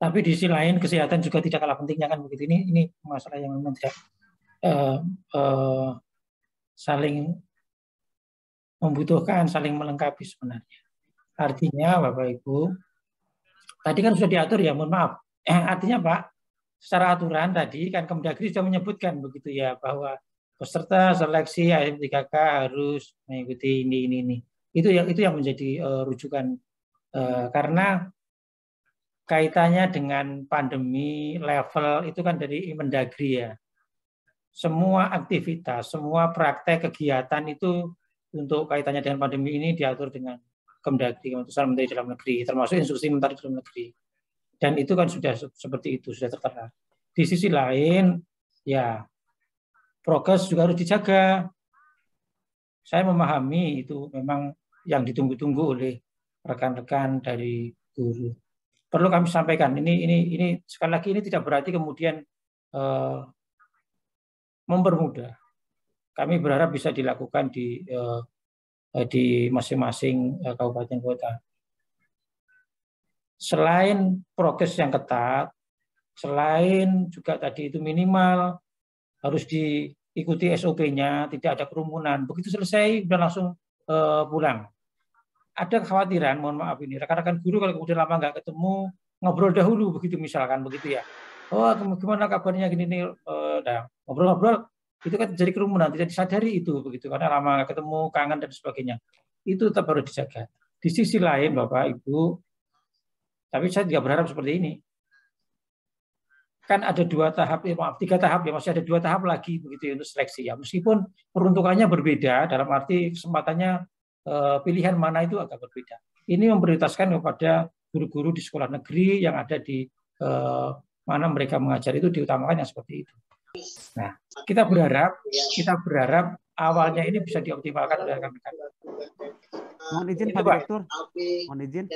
Tapi di sisi lain kesehatan juga tidak kalah pentingnya kan begitu. Ini masalah yang memang tidak saling membutuhkan, saling melengkapi sebenarnya. Artinya Bapak Ibu, tadi kan sudah diatur ya, mohon maaf. Artinya Pak, secara aturan tadi kan Kemdagri sudah menyebutkan begitu ya bahwa peserta seleksi ASN3K harus mengikuti ini. Itu yang menjadi rujukan karena kaitannya dengan pandemi level itu kan dari Mendagri ya. Semua aktivitas, semua praktek kegiatan itu untuk kaitannya dengan pandemi ini diatur dengan Kemdagri, Kementerian Menteri Dalam Negeri, termasuk instruksi Menteri Dalam Negeri. Dan itu kan sudah seperti itu, sudah tertera. Di sisi lain, ya prokes juga harus dijaga. Saya memahami itu memang yang ditunggu-tunggu oleh rekan-rekan dari guru. Perlu kami sampaikan, ini sekali lagi ini tidak berarti kemudian mempermudah. Kami berharap bisa dilakukan di masing-masing kabupaten kota. Selain prokes yang ketat, selain juga tadi itu minimal harus diikuti SOP-nya, tidak ada kerumunan. Begitu selesai udah langsung pulang. Ada kekhawatiran, mohon maaf ini, rekan-rekan guru kalau kemudian lama nggak ketemu, ngobrol dahulu begitu misalkan begitu ya. Oh gimana kabarnya gini nih, ngobrol-ngobrol itu kan jadi kerumunan, tidak disadari itu begitu karena lama nggak ketemu, kangen dan sebagainya. Itu tetap harus dijaga. Di sisi lain Bapak Ibu, tapi saya tidak berharap seperti ini. Kan ada 2 tahap, maaf 3 tahap ya, masih ada 2 tahap lagi begitu ya, untuk seleksi ya. Meskipun peruntukannya berbeda dalam arti kesempatannya pilihan mana itu agak berbeda. Ini memprioritaskan kepada guru-guru di sekolah negeri yang ada di mana mereka mengajar itu diutamakan yang seperti itu. Nah, kita berharap awalnya ini bisa dioptimalkan oleh rekan-rekan. Mohon izin Pak Direktur, mohon izin.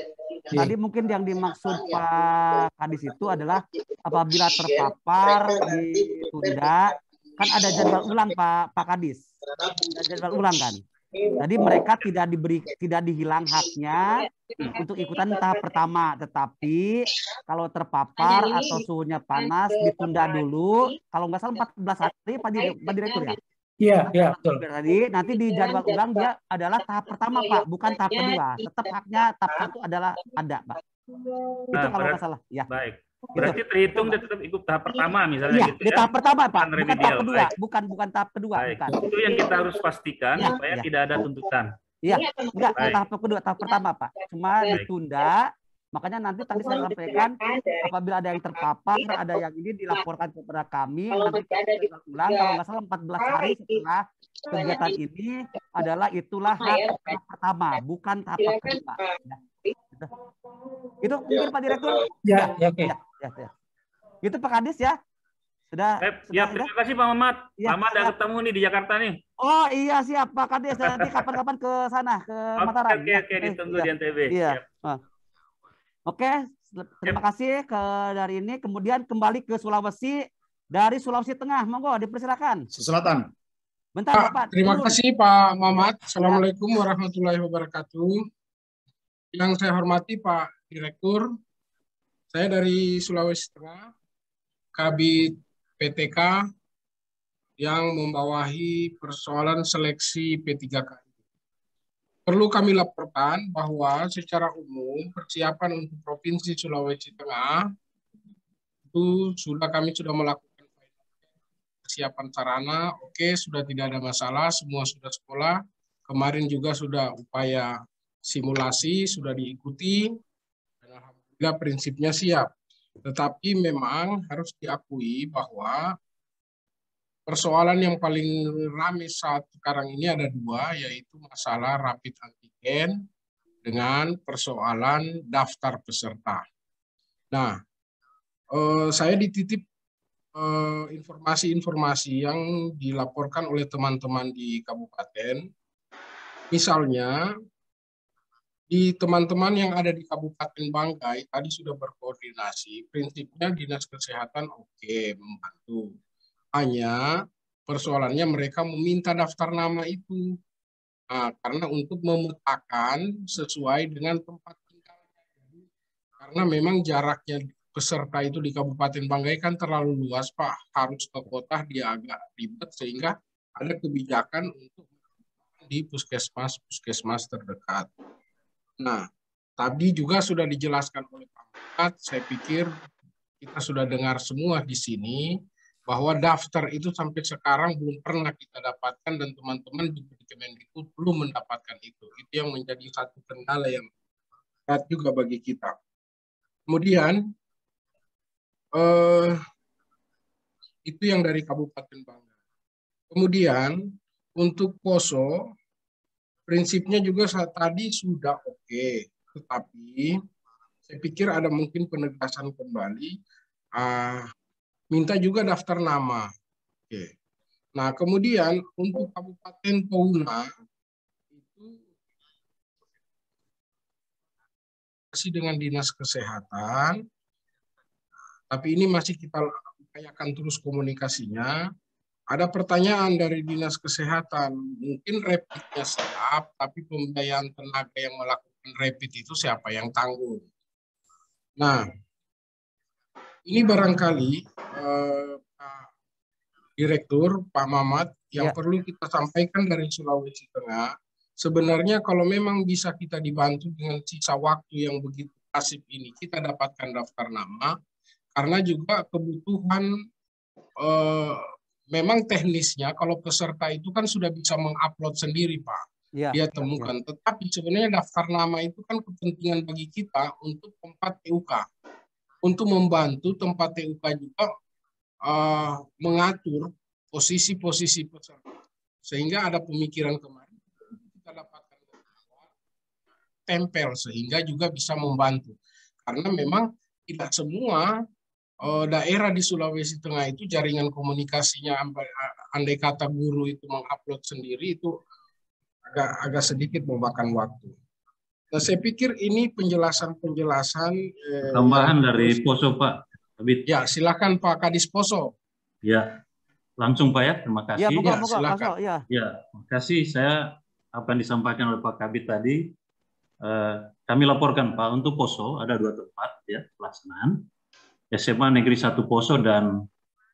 Tadi mungkin yang dimaksud Pak Kadis itu adalah apabila terpapar ditunda, kan ada jadwal ulang Pak Kadis, ada jadwal ulang kan. Jadi mereka tidak dihilang haknya untuk ikutan tahap pertama, tetapi kalau terpapar atau suhunya panas ditunda dulu. Kalau nggak salah 14 hari Pak Direktur ya. Iya, betul. Nanti di jadwal ulang dia adalah tahap pertama Pak, bukan tahap kedua. Tetap haknya tahap 1 adalah ada Pak. Itu kalau nggak salah. Ya. Baik. Berarti terhitung dia tetap ikut tahap pertama misalnya iya, gitu di ya. tahap pertama Pak, bukan tahap kedua, baik. bukan tahap kedua, baik. bukan. Itu yang kita harus pastikan ya, supaya tidak ada tuntutan. Iya, enggak tahap kedua, tahap pertama Pak. Cuma ditunda. Makanya nanti tadi saya sampaikan apabila ada yang terpapar, ada yang ini dilaporkan kepada kami, nanti kita ulang kalau nggak salah 14 hari setelah kegiatan ini adalah itulah tahap pertama, bukan tahap kedua. Ya. Itu mungkin Pak Direktur. Ya, oke. Ya. Itu Pak Kadis ya. Sudah. Terima kasih Pak Mamat. Ya, Mamat ada ketemu nih di Jakarta nih. Oh iya siap Pak Kadis. Nanti kapan-kapan ke sana ke Mataram. Oke, ditunggu di NTB. Iya. Oke, terima kasih dari ini. Kemudian kembali ke Sulawesi, dari Sulawesi Tengah. Monggo dipersilakan. Selatan. Bentar Pak. Terima kasih Pak Mamat. Assalamualaikum warahmatullahi wabarakatuh. Yang saya hormati Pak Direktur, saya dari Sulawesi Tengah, Kabid PTK yang membawahi persoalan seleksi P3K. Perlu kami laporkan bahwa secara umum persiapan untuk Provinsi Sulawesi Tengah itu kami sudah melakukan persiapan sarana, oke, sudah tidak ada masalah, semua sudah sekolah. Kemarin juga sudah upaya simulasi, sudah diikuti, dan alhamdulillah prinsipnya siap. Tetapi memang harus diakui bahwa persoalan yang paling ramai saat sekarang ini ada 2, yaitu masalah rapid antigen dengan persoalan daftar peserta. Nah, saya dititip informasi-informasi yang dilaporkan oleh teman-teman di kabupaten. Misalnya, di teman-teman yang ada di Kabupaten Banggai tadi sudah berkoordinasi, prinsipnya Dinas Kesehatan oke, membantu. Hanya persoalannya mereka meminta daftar nama itu. Nah, karena untuk memetakan sesuai dengan tempat tinggalnya. Karena memang jaraknya peserta itu di Kabupaten Banggai kan terlalu luas, Pak. Harus ke kota dia agak ribet, sehingga ada kebijakan untuk di puskesmas terdekat. Nah, tadi juga sudah dijelaskan oleh Pak Muhammad, saya pikir kita sudah dengar semua di sini, bahwa daftar itu sampai sekarang belum pernah kita dapatkan, dan teman-teman di Kemendikbud belum mendapatkan itu. Itu yang menjadi satu kendala yang berat juga bagi kita. Kemudian, itu yang dari Kabupaten Banggai. Kemudian, untuk Poso, prinsipnya juga saat tadi sudah oke, tetapi saya pikir ada mungkin penegasan kembali, minta juga daftar nama. Oke. Nah, kemudian untuk Kabupaten Touna itu masih dengan Dinas Kesehatan, tapi ini masih kita upayakan terus komunikasinya. Ada pertanyaan dari Dinas Kesehatan, mungkin rapidnya siap, tapi pembiayaan tenaga yang melakukan rapid itu siapa yang tanggung? Nah, ini barangkali Pak Direktur, Pak Mamat, yang perlu kita sampaikan dari Sulawesi Tengah, sebenarnya kalau memang bisa kita dibantu dengan sisa waktu yang begitu pasif ini, kita dapatkan daftar nama, karena juga kebutuhan memang teknisnya kalau peserta itu kan sudah bisa mengupload sendiri, Pak. Dia temukan. Tetapi sebenarnya daftar nama itu kan kepentingan bagi kita untuk tempat TUK. Untuk membantu tempat TUK juga mengatur posisi-posisi peserta. Sehingga ada pemikiran kemarin kita dapatkan tempel sehingga juga bisa membantu. Karena memang tidak semua daerah di Sulawesi Tengah itu jaringan komunikasinya, andai kata guru itu mengupload sendiri, itu agak sedikit memakan waktu. Nah, saya pikir ini penjelasan tambahan dari Poso, Pak Kabit. Ya, silakan Pak Kadis Poso. Ya, langsung Pak ya, terima kasih. Ya, silakan. Ya, terima kasih. Saya apa yang disampaikan oleh Pak Kabit tadi, kami laporkan Pak, untuk Poso ada 2 tempat ya pelaksanaan. SMA Negeri 1 Poso dan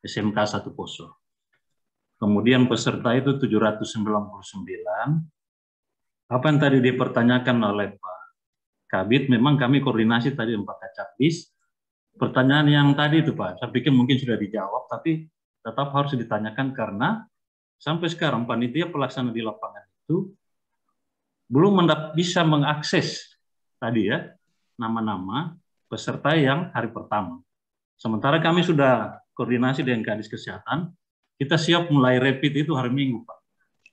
SMK 1 Poso. Kemudian peserta itu 799. Apa yang tadi dipertanyakan oleh Pak Kabit, memang kami koordinasi tadi dengan Pak Kacabdis. Pertanyaan yang tadi itu Pak, saya pikir mungkin sudah dijawab, tapi tetap harus ditanyakan karena sampai sekarang panitia pelaksana di lapangan itu belum bisa mengakses tadi ya nama-nama peserta yang hari pertama. Sementara kami sudah koordinasi dengan Kadis Kesehatan, kita siap mulai rapid itu hari Minggu, Pak.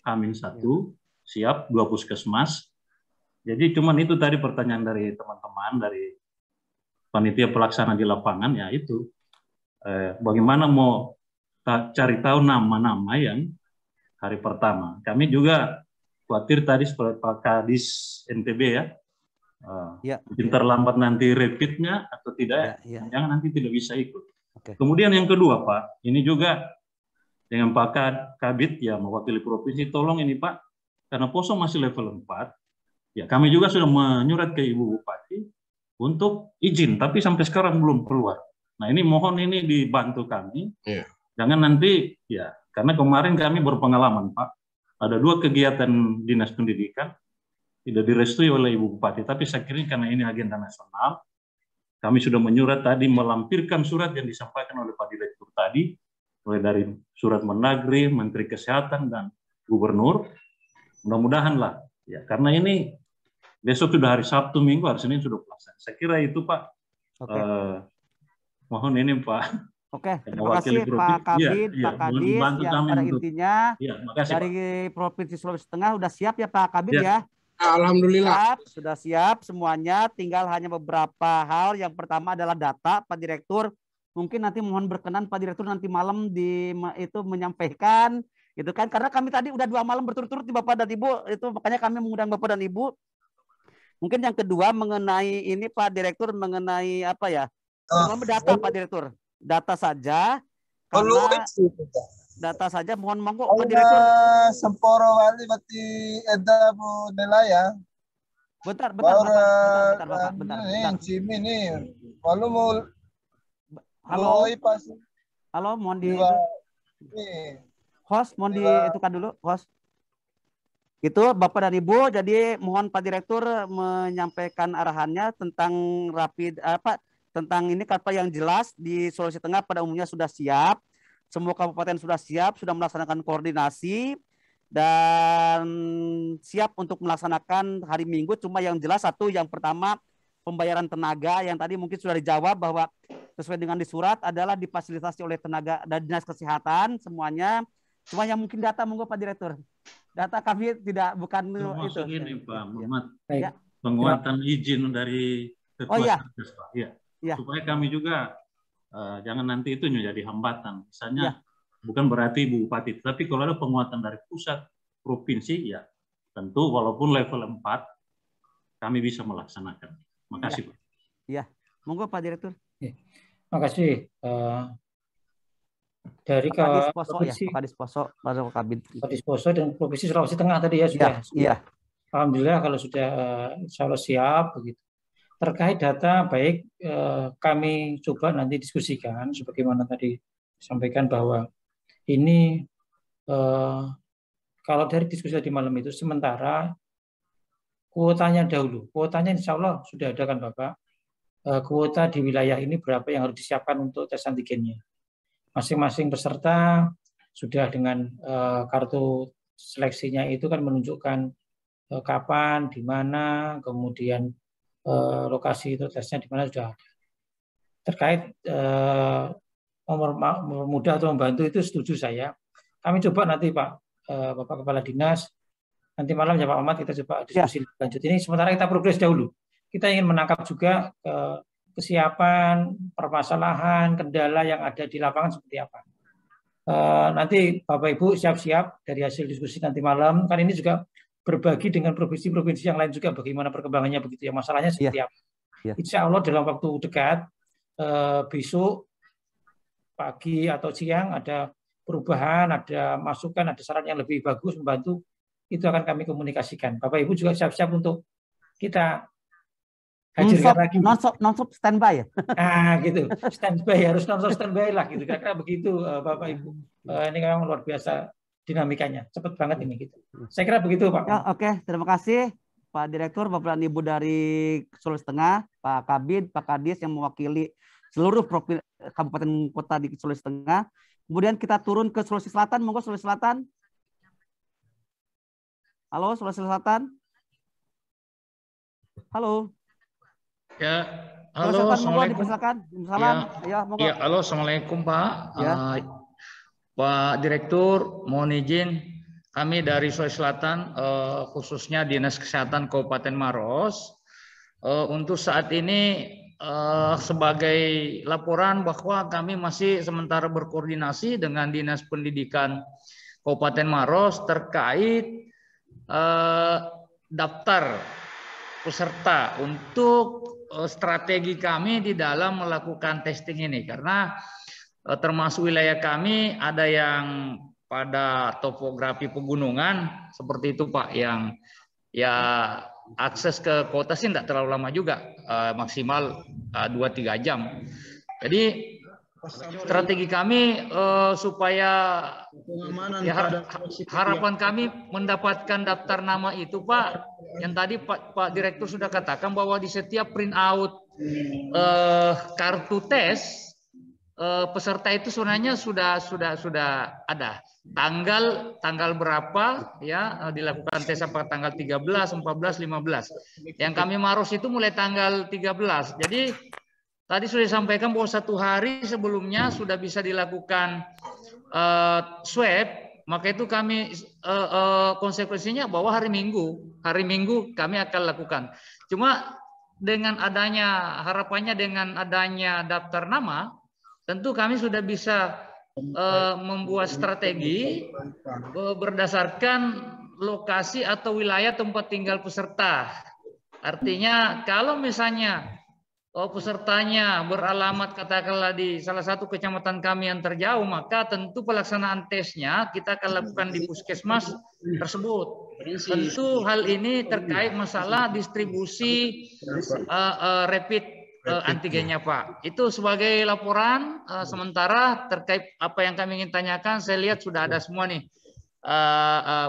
H-1, siap 2 puskesmas. Jadi cuman itu tadi pertanyaan dari teman-teman, dari panitia pelaksana di lapangan, ya itu. Bagaimana mau cari tahu nama-nama yang hari pertama. Kami juga khawatir tadi seperti Pak Kadis NTB ya, mungkin terlambat nanti rapidnya atau tidak, jangan nanti tidak bisa ikut. Kemudian yang kedua Pak, ini juga dengan Pak Kabit ya mewakili provinsi, tolong ini Pak, karena Poso masih level 4, ya kami juga sudah menyurat ke Ibu Bupati untuk izin, tapi sampai sekarang belum keluar. Nah ini mohon ini dibantu kami, jangan nanti ya, karena kemarin kami berpengalaman Pak, ada 2 kegiatan dinas pendidikan, tidak direstui oleh Ibu Bupati, tapi saya kira karena ini agenda nasional, kami sudah menyurat tadi, melampirkan surat yang disampaikan oleh Pak Direktur tadi, mulai dari surat Mendagri, Menteri Kesehatan, dan Gubernur. Mudah-mudahan lah, ya karena ini besok sudah hari Sabtu, Minggu, hari Senin sudah pelaksanaan. Saya kira itu Pak. Mohon ini Pak. Terima kasih Pak Kabit, Pak Kadis, yang pada intinya dari Provinsi Sulawesi Tengah sudah siap ya Pak Kabit ya. Alhamdulillah. Sudah siap semuanya, tinggal hanya beberapa hal. Yang pertama adalah data, Pak Direktur. Mungkin nanti mohon berkenan Pak Direktur nanti malam itu menyampaikan, gitu kan? Karena kami tadi udah 2 malam berturut-turut di Bapak dan Ibu, itu makanya kami mengundang Bapak dan Ibu. Mungkin yang kedua mengenai ini Pak Direktur, mengenai apa ya? Data Pak Direktur, data saja. Karena data saja, mohon monggo Pak Direktur. Semporo wali berarti ada bu Nelaya. Bentar Bapak. Ini, walau mau Halo. Pas. Halo, mohon di Nih. host, mohon diitukan dulu, host. Itu Bapak dan Ibu, jadi mohon Pak Direktur menyampaikan arahannya tentang tentang ini apa yang jelas di Sulawesi Tengah pada umumnya sudah siap. Semua kabupaten sudah siap, sudah melaksanakan koordinasi dan siap untuk melaksanakan hari Minggu. Cuma yang jelas satu, yang pertama pembayaran tenaga yang tadi mungkin sudah dijawab bahwa sesuai dengan di surat adalah difasilitasi oleh tenaga dan dinas kesehatan semuanya. Cuma yang mungkin data monggo Pak Direktur. Data kami bukan termasuk itu. ini Pak Muhammad, ya. penguatan izin dari Ketua Satgas Pak. Ya. Supaya kami juga jangan nanti itu menjadi hambatan. Misalnya bukan berarti Bu Bupati, tapi kalau ada penguatan dari pusat, provinsi, ya tentu walaupun level 4 kami bisa melaksanakan. Makasih Pak. Iya, monggo Pak Direktur. Makasih. Dari Kadisposo dan Provinsi Sulawesi Tengah tadi ya sudah. Iya. Alhamdulillah kalau sudah insya Allah siap begitu. Terkait data baik kami coba nanti diskusikan sebagaimana tadi disampaikan bahwa ini kalau dari diskusi tadi malam itu sementara kuotanya dahulu. Kuotanya insya Allah sudah ada kan Bapak. Kuota di wilayah ini berapa yang harus disiapkan untuk tes antigennya. Masing-masing peserta sudah dengan kartu seleksinya itu kan menunjukkan kapan, di mana, kemudian lokasi itu tesnya di mana sudah ada. Terkait mempermudah atau membantu itu setuju saya. Kami coba nanti Pak Bapak Kepala Dinas, nanti malam ya Pak Ahmad kita coba diskusi lanjut ini. Sementara kita progres dahulu. Kita ingin menangkap juga kesiapan, permasalahan, kendala yang ada di lapangan seperti apa. Nanti Bapak Ibu siap-siap dari hasil diskusi nanti malam. Kan ini juga berbagi dengan provinsi-provinsi yang lain juga bagaimana perkembangannya begitu ya. Masalahnya seperti apa. Insya Allah dalam waktu dekat, besok pagi atau siang ada perubahan, ada masukan, ada saran yang lebih bagus membantu. Itu akan kami komunikasikan. Bapak Ibu juga siap-siap untuk kita hadirkan lagi. Non-stop standby ya? Gitu. Standby, harus non-stop standby lah gitu. Kira-kira begitu Bapak Ibu. Ini memang luar biasa dinamikanya. Cepat banget ini gitu. Saya kira begitu Pak. Oke, terima kasih Pak Direktur, Bapak dan Ibu dari Sulawesi Tengah, Pak Kabid, Pak Kadis yang mewakili seluruh kabupaten kota di Sulawesi Tengah. Kemudian kita turun ke Sulawesi Selatan. Monggo Sulawesi Selatan. Halo Sulawesi Selatan. Halo. Ya, halo, assalamualaikum. Ya, halo, assalamualaikum Pak. Pak Direktur, mohon izin kami dari Sulawesi Selatan, khususnya Dinas Kesehatan Kabupaten Maros, untuk saat ini sebagai laporan bahwa kami masih sementara berkoordinasi dengan Dinas Pendidikan Kabupaten Maros terkait daftar peserta untuk strategi kami di dalam melakukan testing ini, karena termasuk wilayah kami ada yang pada topografi pegunungan seperti itu Pak, yang ya akses ke kota sih tidak terlalu lama juga, maksimal 2-3 jam. Jadi strategi kami supaya harapan kami mendapatkan daftar nama itu Pak, yang tadi Pak Direktur sudah katakan bahwa di setiap print out kartu tes peserta itu sebenarnya sudah ada tanggal berapa ya dilakukan tes, apa tanggal 13, 14, 15. Yang kami Maros itu mulai tanggal 13. Jadi tadi sudah disampaikan bahwa 1 hari sebelumnya sudah bisa dilakukan swab, maka itu kami konsekuensinya bahwa hari Minggu kami akan lakukan. Cuma dengan adanya harapannya dengan adanya daftar nama, tentu kami sudah bisa membuat strategi berdasarkan lokasi atau wilayah tempat tinggal peserta. Artinya kalau misalnya pesertanya beralamat katakanlah di salah satu kecamatan kami yang terjauh, maka tentu pelaksanaan tesnya kita akan lakukan di puskesmas tersebut. Tentu hal ini terkait masalah distribusi rapid antigennya Pak. Itu sebagai laporan sementara terkait apa yang kami ingin tanyakan. Saya lihat sudah ada semua nih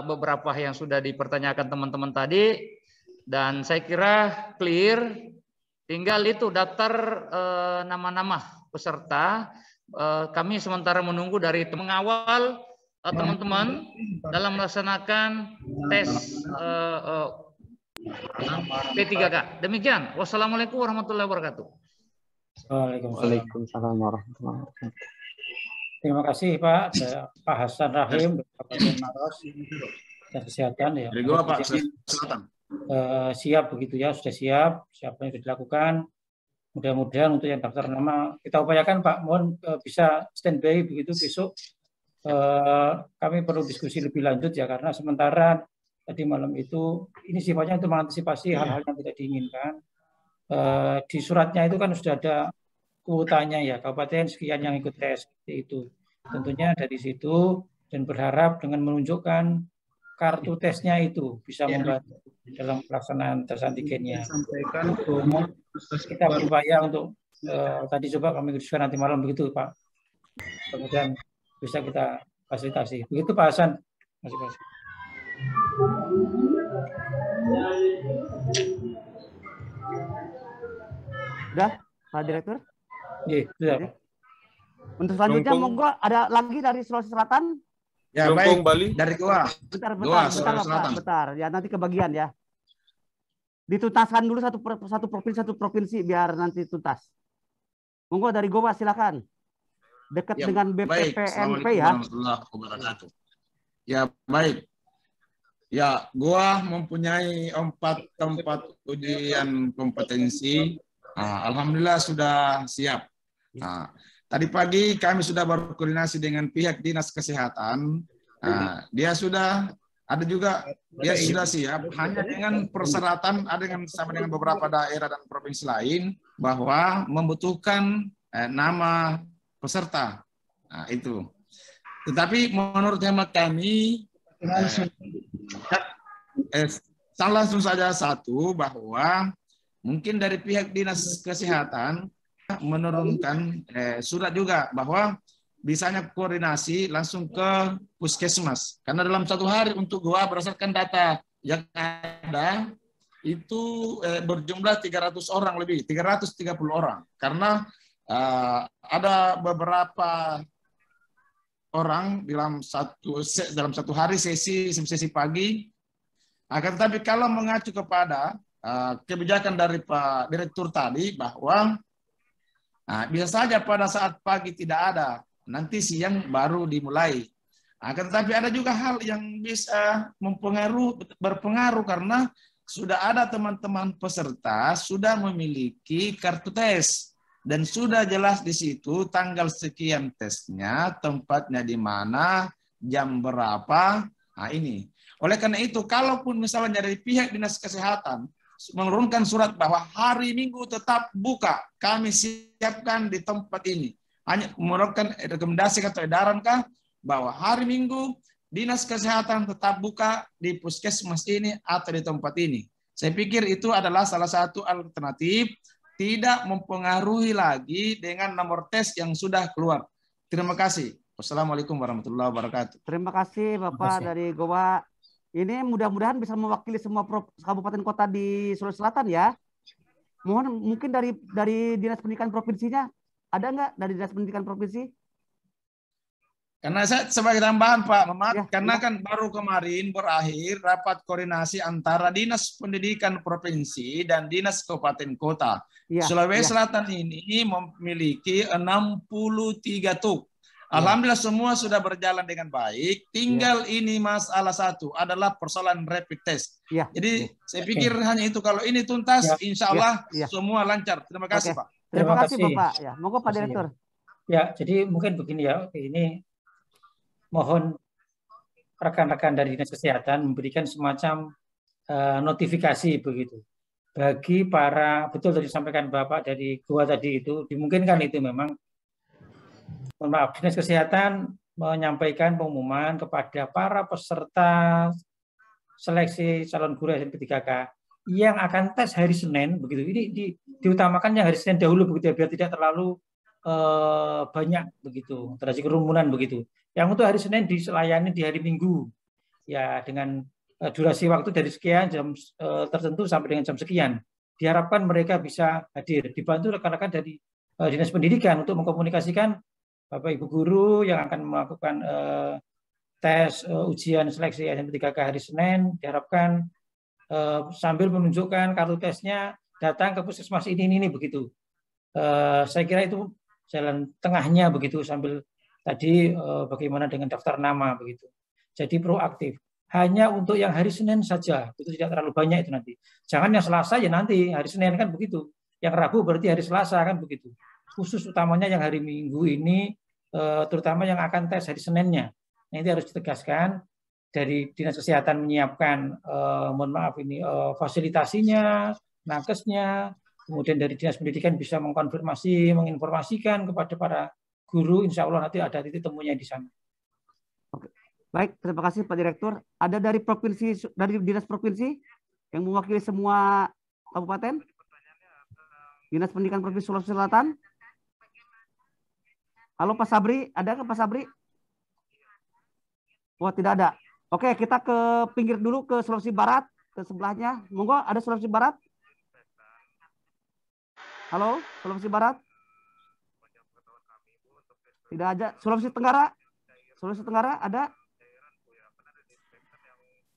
beberapa yang sudah dipertanyakan teman-teman tadi, dan saya kira clear. Tinggal itu daftar nama-nama peserta. Kami sementara menunggu dari mengawal teman-teman dalam melaksanakan tes P3K. Demikian. Wassalamualaikum warahmatullahi wabarakatuh. Waalaikumsalam warahmatullahi wabarakatuh. Terima kasih Pak Hasan Rahim, Kabupaten Maros, dan Kesehatan ya. Dari gua Pak Selatan. Siap begitu ya, sudah siap, siapa yang sudah dilakukan. Mudah-mudahan untuk yang daftar nama kita upayakan Pak, mohon bisa standby begitu besok. Kami perlu diskusi lebih lanjut ya, karena sementara tadi malam itu ini sifatnya untuk mengantisipasi hal-hal yang tidak diinginkan. Di suratnya itu kan sudah ada kuotanya ya, kabupaten sekian yang ikut tes seperti itu. Tentunya dari situ dan berharap dengan menunjukkan kartu tesnya itu bisa membantu dalam pelaksanaan tes antigennya. Sampaikan kita berupaya untuk tadi coba kami diskusikan nanti malam begitu Pak. Kemudian bisa kita fasilitasi. Begitu Pak Hasan. Masih kasih. Sudah, Pak Direktur? Iya, sudah. Untuk selanjutnya monggo ada lagi dari Sulawesi Selatan? Ya, baik. Bali. Dari gua. Bentar. Ya nanti kebagian ya. Dituntaskan dulu satu provinsi biar nanti tuntas. Monggo dari gua silakan. Dekat Ya, dengan BPPNP ya. Ya, baik. Ya, gua mempunyai 4 tempat ujian kompetensi. Nah, alhamdulillah sudah siap. Nah, tadi pagi kami sudah berkoordinasi dengan pihak Dinas Kesehatan. Nah, dia sudah siap. Hanya dengan persyaratan ada sama dengan beberapa daerah dan provinsi lain bahwa membutuhkan nama peserta. Nah, itu. Tetapi menurut hemat kami langsung saja satu bahwa mungkin dari pihak Dinas Kesehatan menurunkan surat juga bahwa bisanya koordinasi langsung ke puskesmas, karena dalam 1 hari untuk gua berdasarkan data yang ada itu berjumlah 300 orang lebih, 330 orang, karena ada beberapa orang dalam satu hari sesi pagi. Akan tetapi kalau mengacu kepada kebijakan dari Pak Direktur tadi bahwa bisa saja pada saat pagi tidak ada, nanti siang baru dimulai. Akan tetapi ada juga hal yang bisa berpengaruh karena sudah ada teman-teman peserta sudah memiliki kartu tes dan sudah jelas di situ tanggal sekian tesnya, tempatnya di mana, jam berapa. Nah ini. Oleh karena itu, kalaupun misalnya dari pihak Dinas Kesehatan menurunkan surat bahwa hari Minggu tetap buka, kami siapkan di tempat ini. Hanya menurunkan rekomendasi atau edaran kah bahwa hari Minggu Dinas Kesehatan tetap buka di puskesmas ini atau di tempat ini. Saya pikir itu adalah salah satu alternatif, tidak mempengaruhi lagi dengan nomor tes yang sudah keluar. Terima kasih. Wassalamualaikum warahmatullahi wabarakatuh. Terima kasih Bapak dari Goa. Ini mudah-mudahan bisa mewakili semua kabupaten kota di Sulawesi Selatan ya. Mohon mungkin dari Dinas Pendidikan Provinsinya, ada nggak dari Dinas Pendidikan Provinsi? Karena saya sebagai tambahan Pak Mamat, karena kan baru kemarin berakhir rapat koordinasi antara Dinas Pendidikan Provinsi dan Dinas Kabupaten Kota. Sulawesi Selatan ini memiliki 63 TUK. Alhamdulillah semua sudah berjalan dengan baik. Tinggal ini masalah satu adalah persoalan rapid test. Jadi saya pikir hanya itu. Kalau ini tuntas, insya Allah semua lancar. Terima kasih Pak. Terima kasih Bapak. Ya, monggo Pak Direktur. Ya, jadi mungkin begini ya. Ini mohon rekan-rekan dari Dinas Kesehatan memberikan semacam notifikasi begitu bagi para, betul tadi disampaikan Bapak dari Goa tadi itu, dimungkinkan itu memang. Mohon maaf, Dinas Kesehatan menyampaikan pengumuman kepada para peserta seleksi calon guru SMP 3K yang akan tes hari Senin begitu. Ini diutamakan yang hari Senin dahulu begitu ya, biar tidak terlalu banyak begitu, terjadi kerumunan begitu. Yang untuk hari Senin dilayani di hari Minggu ya, dengan durasi waktu dari sekian jam tertentu sampai dengan jam sekian. Diharapkan mereka bisa hadir, dibantu rekan-rekan dari Dinas Pendidikan untuk mengkomunikasikan Bapak Ibu guru yang akan melakukan tes ujian seleksi SNM3K hari Senin. Diharapkan sambil menunjukkan kartu tesnya datang ke puskesmas ini begitu. Saya kira itu jalan tengahnya begitu, sambil tadi bagaimana dengan daftar nama begitu. Jadi proaktif. Hanya untuk yang hari Senin saja, itu tidak terlalu banyak itu nanti. Jangan yang Selasa ya nanti, hari Senin kan begitu. Yang Rabu berarti hari Selasa kan begitu. Khusus utamanya yang hari Minggu ini, terutama yang akan tes hari Seninnya. Nah, ini harus ditegaskan dari Dinas Kesehatan menyiapkan, mohon maaf ini fasilitasinya, nakesnya, kemudian dari Dinas Pendidikan bisa mengkonfirmasi, menginformasikan kepada para guru, insya Allah nanti ada titik temunya di sana. Oke. Baik, terima kasih Pak Direktur. Ada dari provinsi, dari Dinas Provinsi yang mewakili semua kabupaten? Dinas Pendidikan Provinsi Sulawesi Selatan? Halo Pak Sabri, ada nggak Pak Sabri? Oh, tidak ada. Oke, kita ke pinggir dulu, ke Sulawesi Barat, ke sebelahnya. Monggo, ada Sulawesi Barat? Halo, Sulawesi Barat? Tidak ada. Sulawesi Tenggara? Sulawesi Tenggara ada?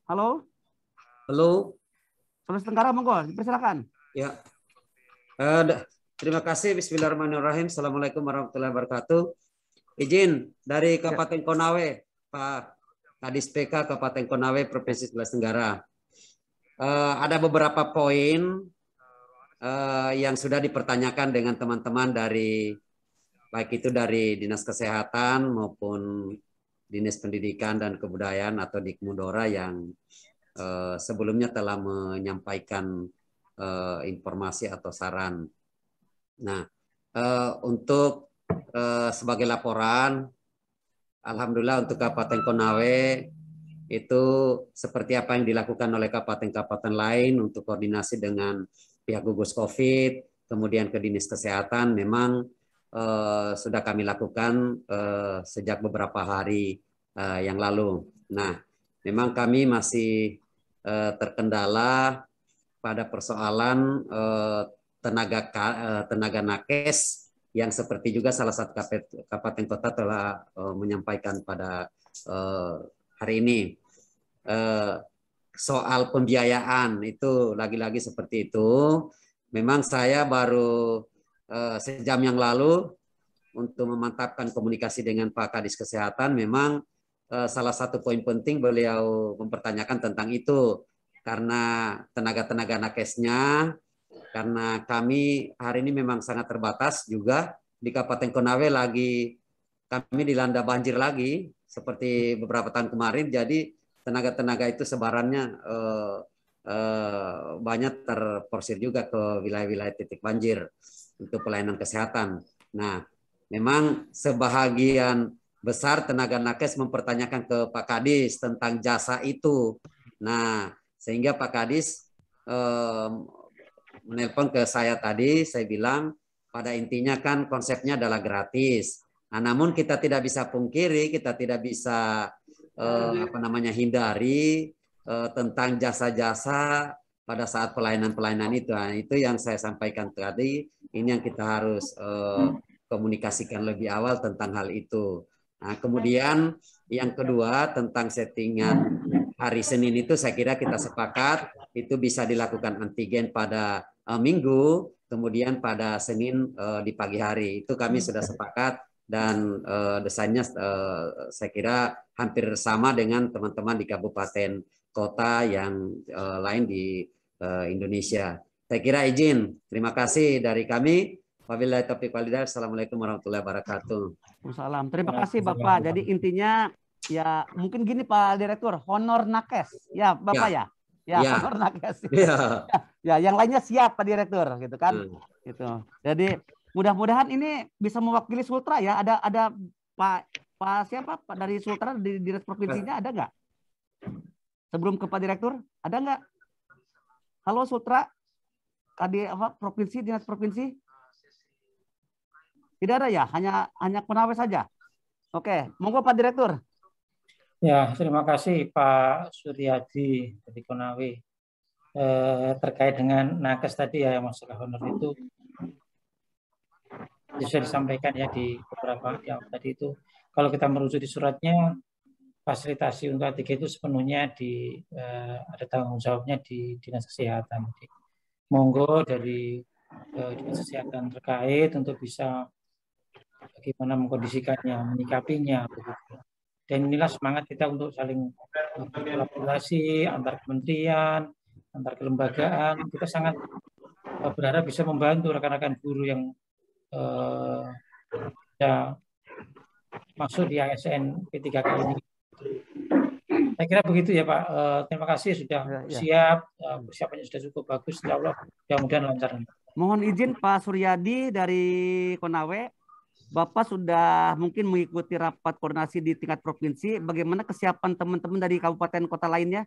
Halo? Halo. Sulawesi Tenggara, monggo, dipersilakan. Ya. Terima kasih. Bismillahirrahmanirrahim. Assalamualaikum warahmatullahi wabarakatuh. Izin dari Kabupaten Konawe, Pak Kadis PK Kabupaten Konawe, Provinsi Sulawesi Tenggara. Ada beberapa poin yang sudah dipertanyakan dengan teman-teman dari, baik itu dari Dinas Kesehatan maupun Dinas Pendidikan dan Kebudayaan atau Dikmudora yang sebelumnya telah menyampaikan informasi atau saran. Nah, untuk sebagai laporan, alhamdulillah untuk Kabupaten Konawe itu seperti apa yang dilakukan oleh kabupaten-kabupaten lain untuk koordinasi dengan pihak gugus COVID, kemudian ke Dinas Kesehatan, memang sudah kami lakukan sejak beberapa hari yang lalu. Nah, memang kami masih terkendala pada persoalan tenaga nakes yang seperti juga salah satu kabupaten kota telah menyampaikan pada hari ini. Soal pembiayaan itu lagi-lagi seperti itu. Memang saya baru sejam yang lalu untuk memantapkan komunikasi dengan Pak Kadis Kesehatan. Memang salah satu poin penting beliau mempertanyakan tentang itu karena tenaga nakesnya, karena kami hari ini memang sangat terbatas juga di Kabupaten Konawe, lagi kami dilanda banjir lagi seperti beberapa tahun kemarin. Jadi tenaga itu sebarannya banyak terporsir juga ke wilayah-wilayah titik banjir untuk pelayanan kesehatan. Nah, memang sebahagian besar tenaga nakes mempertanyakan ke Pak Kadis tentang jasa itu. Nah, sehingga Pak Kadis menelpon ke saya tadi, saya bilang pada intinya kan konsepnya adalah gratis. Nah, namun kita tidak bisa pungkiri, kita tidak bisa hindari tentang jasa-jasa pada saat pelayanan itu. Nah, itu yang saya sampaikan tadi. Ini yang kita harus komunikasikan lebih awal tentang hal itu. Nah, kemudian yang kedua tentang settingan hari Senin itu, saya kira kita sepakat itu bisa dilakukan antigen pada Minggu, kemudian pada Senin di pagi hari. Itu kami sudah sepakat dan desainnya saya kira hampir sama dengan teman-teman di kabupaten kota yang lain di Indonesia. Saya kira izin. Terima kasih dari kami. Wabillahi taufiq wal hidayah. Assalamualaikum warahmatullahi wabarakatuh. Waalaikumsalam. Terima kasih Bapak. Jadi intinya ya mungkin gini Pak Direktur, honor nakes. Ya Bapak ya. Ya, honor nakes. Ya. Ya, yang lainnya siap Pak Direktur gitu kan. Gitu. Jadi mudah-mudahan ini bisa mewakili Sultra ya. Ada Pak siapa Pak dari Sultra di Dinas Provinsinya ada nggak? Sebelum ke Pak Direktur, ada nggak? Halo Sultra, provinsi, dinas provinsi? Tidak ada ya, hanya Konawe saja. Oke, monggo Pak Direktur. Ya, terima kasih Pak Suryadi dari Konawe. Terkait dengan nakes tadi ya, masalah honor itu bisa disampaikan ya di beberapa yang tadi itu. Kalau kita merujuk di suratnya, fasilitasi untuk A3 itu sepenuhnya ada tanggung jawabnya di Dinas Kesehatan. Jadi, monggo dari Dinas Kesehatan terkait untuk bisa bagaimana mengkondisikannya, menyikapinya. Begitu. Dan inilah semangat kita untuk saling berkolaborasi antar kementerian, antar kelembagaan. Kita sangat berharap bisa membantu rekan-rekan guru yang bisa masuk di ASN P3K ini. Saya kira begitu ya Pak. Terima kasih sudah siap. Persiapannya sudah cukup bagus. Insya Allah mudah-mudahan lancar. Mohon izin Pak Suryadi dari Konawe. Bapak sudah mungkin mengikuti rapat koordinasi di tingkat provinsi. Bagaimana kesiapan teman-teman dari kabupaten kota lainnya?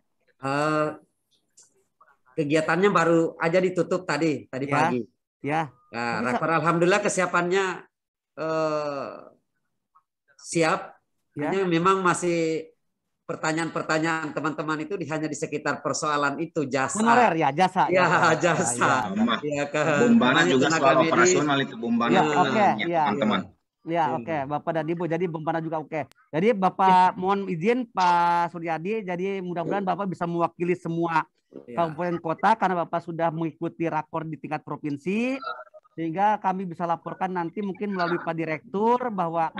Kegiatannya baru aja ditutup tadi ya, pagi. Ya. Nah, alhamdulillah kesiapannya siap. Ya. Hanya memang masih pertanyaan-pertanyaan teman-teman itu hanya di sekitar persoalan itu jasa. Honorer ya, jasa. Ya, jasa. Ya, Bumbana juga soal operasional itu Bumbana. Ya, oke, teman-teman. Ya, oke, Bapak dan Ibu. Jadi Bumbana juga oke. Jadi Bapak mohon izin Pak Suryadi. Jadi mudah-mudahan Bapak bisa mewakili semua kabupaten kota karena Bapak sudah mengikuti rakor di tingkat provinsi. Sehingga kami bisa laporkan nanti mungkin melalui Pak Direktur bahwa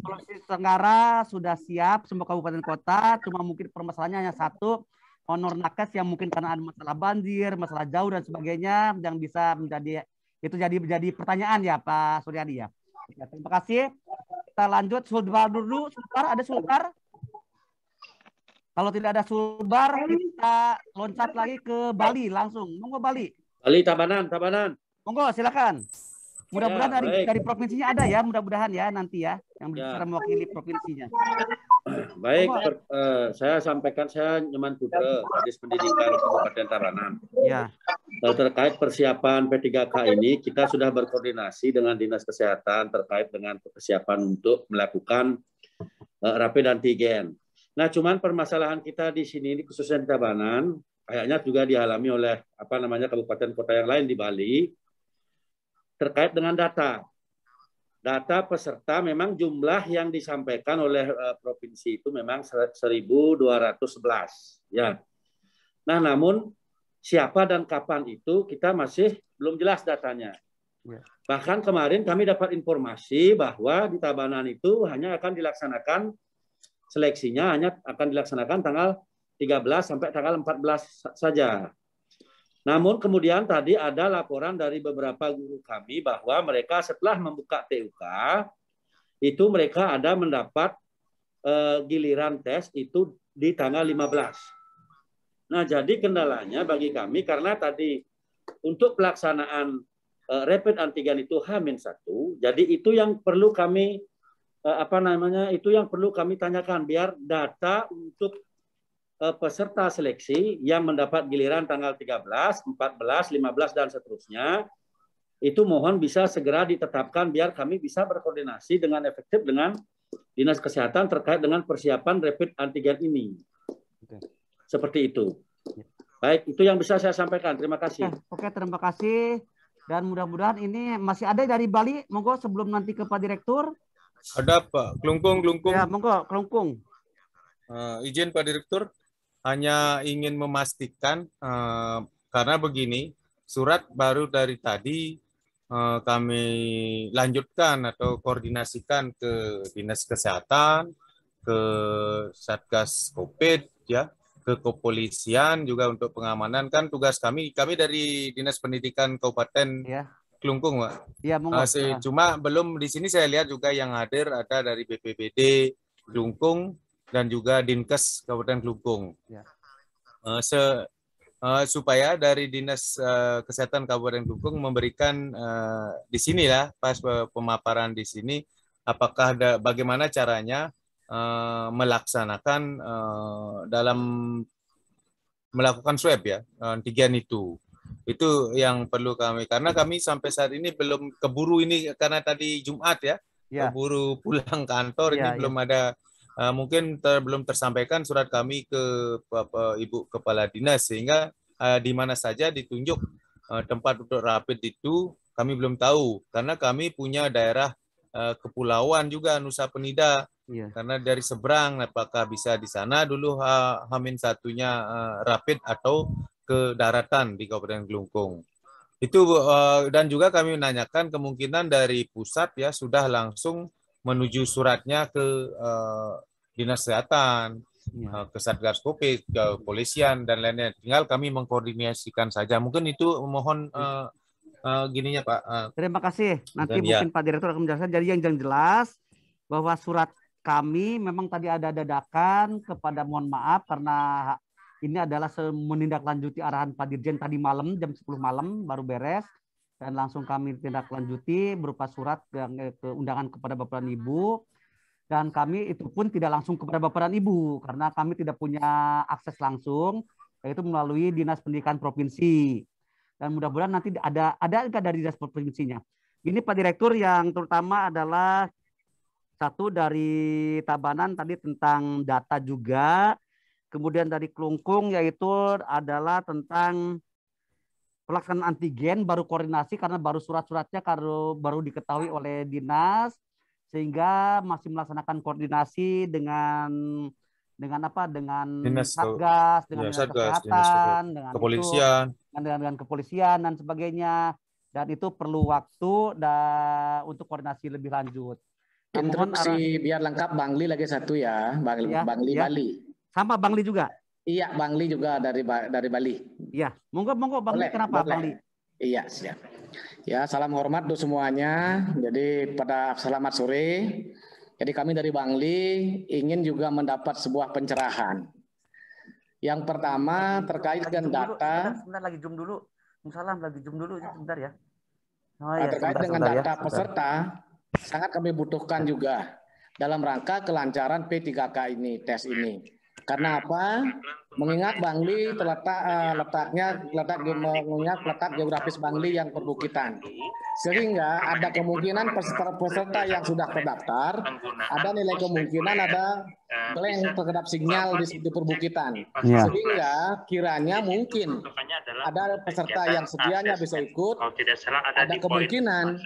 Sulawesi Tenggara sudah siap semua kabupaten kota, cuma mungkin permasalahannya hanya satu, honor nakes yang mungkin karena ada masalah banjir, masalah jauh dan sebagainya yang bisa menjadi jadi pertanyaan ya Pak Suryadi ya. Ya, terima kasih. Kita lanjut Sulbar dulu. Sulbar, ada Sulbar? Kalau tidak ada Sulbar, kita loncat lagi ke Bali langsung. Monggo Bali. Bali Tabanan. Monggo silakan. Mudah-mudahan dari provinsinya ada ya, mudah-mudahan ya nanti ya yang bisa mewakili provinsinya. Baik, saya sampaikan, saya Nyoman Putra, Kadis Pendidikan Kabupaten Tabanan. Ya. Terkait persiapan P3K ini, kita sudah berkoordinasi dengan Dinas Kesehatan terkait dengan persiapan untuk melakukan rapid antigen. Nah, cuman permasalahan kita di sini, khususnya di Tabanan, kayaknya juga dialami oleh kabupaten kota yang lain di Bali. Terkait dengan data peserta memang jumlah yang disampaikan oleh provinsi itu memang 1.211 ya. Nah, namun siapa dan kapan itu kita masih belum jelas datanya. Ya. Bahkan kemarin kami dapat informasi bahwa di Tabanan itu hanya akan dilaksanakan seleksinya hanya akan dilaksanakan tanggal 13 sampai tanggal 14 saja. Namun kemudian tadi ada laporan dari beberapa guru kami bahwa mereka setelah membuka TUK, itu mereka ada mendapat giliran tes itu di tanggal 15. Nah, jadi kendalanya bagi kami karena tadi untuk pelaksanaan rapid antigen itu H-1, jadi itu yang perlu kami itu yang perlu kami tanyakan biar data untuk peserta seleksi yang mendapat giliran tanggal 13, 14, 15, dan seterusnya, itu mohon bisa segera ditetapkan biar kami bisa berkoordinasi dengan efektif dengan Dinas Kesehatan terkait dengan persiapan rapid antigen ini. Seperti itu. Baik, itu yang bisa saya sampaikan. Terima kasih. Oke, terima kasih. Dan mudah-mudahan ini masih ada dari Bali. Monggo sebelum nanti ke Pak Direktur. Ada Pak, Klungkung. Ya, monggo, Klungkung. Izin Pak Direktur. Hanya ingin memastikan karena begini, surat baru dari tadi kami lanjutkan atau koordinasikan ke Dinas Kesehatan, ke Satgas Covid, ya, ke kepolisian juga untuk pengamanan. Kan tugas kami dari Dinas Pendidikan Kabupaten Klungkung, Pak. Ya, cuma belum di sini saya lihat juga yang hadir ada dari BPBD Klungkung dan juga Dinkes Kabupaten Klungkung. Ya. Supaya dari Dinas Kesehatan Kabupaten Klungkung memberikan di sini ya, pas pemaparan di sini, apakah bagaimana caranya melaksanakan dalam melakukan swab ya, antigen itu. Itu yang perlu kami, karena kami sampai saat ini belum keburu ini, karena tadi Jumat ya, keburu pulang kantor, ini belum ada, mungkin belum tersampaikan surat kami ke Ibu Kepala Dinas, sehingga di mana saja ditunjuk tempat untuk rapid itu kami belum tahu, karena kami punya daerah kepulauan juga Nusa Penida, karena dari seberang, apakah bisa di sana dulu H-1-nya rapid atau ke daratan di Kabupaten Kelungkung. Itu dan juga kami menanyakan kemungkinan dari pusat ya sudah langsung menuju suratnya ke Dinas Kesehatan, ke Satgas Covid, ke Kepolisian dan lainnya. Tinggal kami mengkoordinasikan saja. Mungkin itu mohon gininya Pak. Terima kasih. Nanti dan mungkin Pak Direktur akan menjelaskan. Jadi yang jelas bahwa surat kami memang tadi ada dadakan kepada, mohon maaf karena ini adalah menindaklanjuti arahan Pak Dirjen tadi malam jam 10 malam baru beres, dan langsung kami tindaklanjuti berupa surat yang undangan kepada Bapak dan Ibu, dan kami itu pun tidak langsung kepada Bapak dan Ibu karena kami tidak punya akses langsung, yaitu melalui Dinas Pendidikan Provinsi. Dan mudah-mudahan nanti ada dari Dinas Provinsinya. Ini Pak Direktur yang terutama adalah satu dari Tabanan tadi tentang data juga. Kemudian dari Kelungkung yaitu adalah tentang pelaksanaan antigen, baru koordinasi karena baru surat-suratnya baru diketahui oleh dinas, sehingga masih melaksanakan koordinasi dengan Dinas Satgas, dengan Dinas Kesehatan, dengan Kepolisian, dengan kepolisian dan sebagainya, dan itu perlu waktu untuk koordinasi lebih lanjut. Instruksi biar lengkap Bangli lagi satu ya, Bangli ya. Bali. Sama Bangli juga. Iya, Bangli juga dari Bali. Iya, monggo Bangli. Kenapa boleh. Bangli? Iya, siap. Ya, salam hormat untuk semuanya. Jadi pada selamat sore. Jadi kami dari Bangli ingin juga mendapat sebuah pencerahan. Yang pertama terkait dengan data. Sebentar lagi zoom dulu. Salam lagi zoom dulu sebentar ya. Terkait dengan data peserta sangat kami butuhkan juga dalam rangka kelancaran P3K ini, tes ini. Karena apa? Mengingat Bangli letak geografis Bangli yang perbukitan, sehingga ada kemungkinan peserta yang sudah terdaftar, ada nilai kemungkinan ada blank terhadap sinyal di perbukitan, sehingga kiranya mungkin ada peserta yang sedianya bisa ikut, ada kemungkinan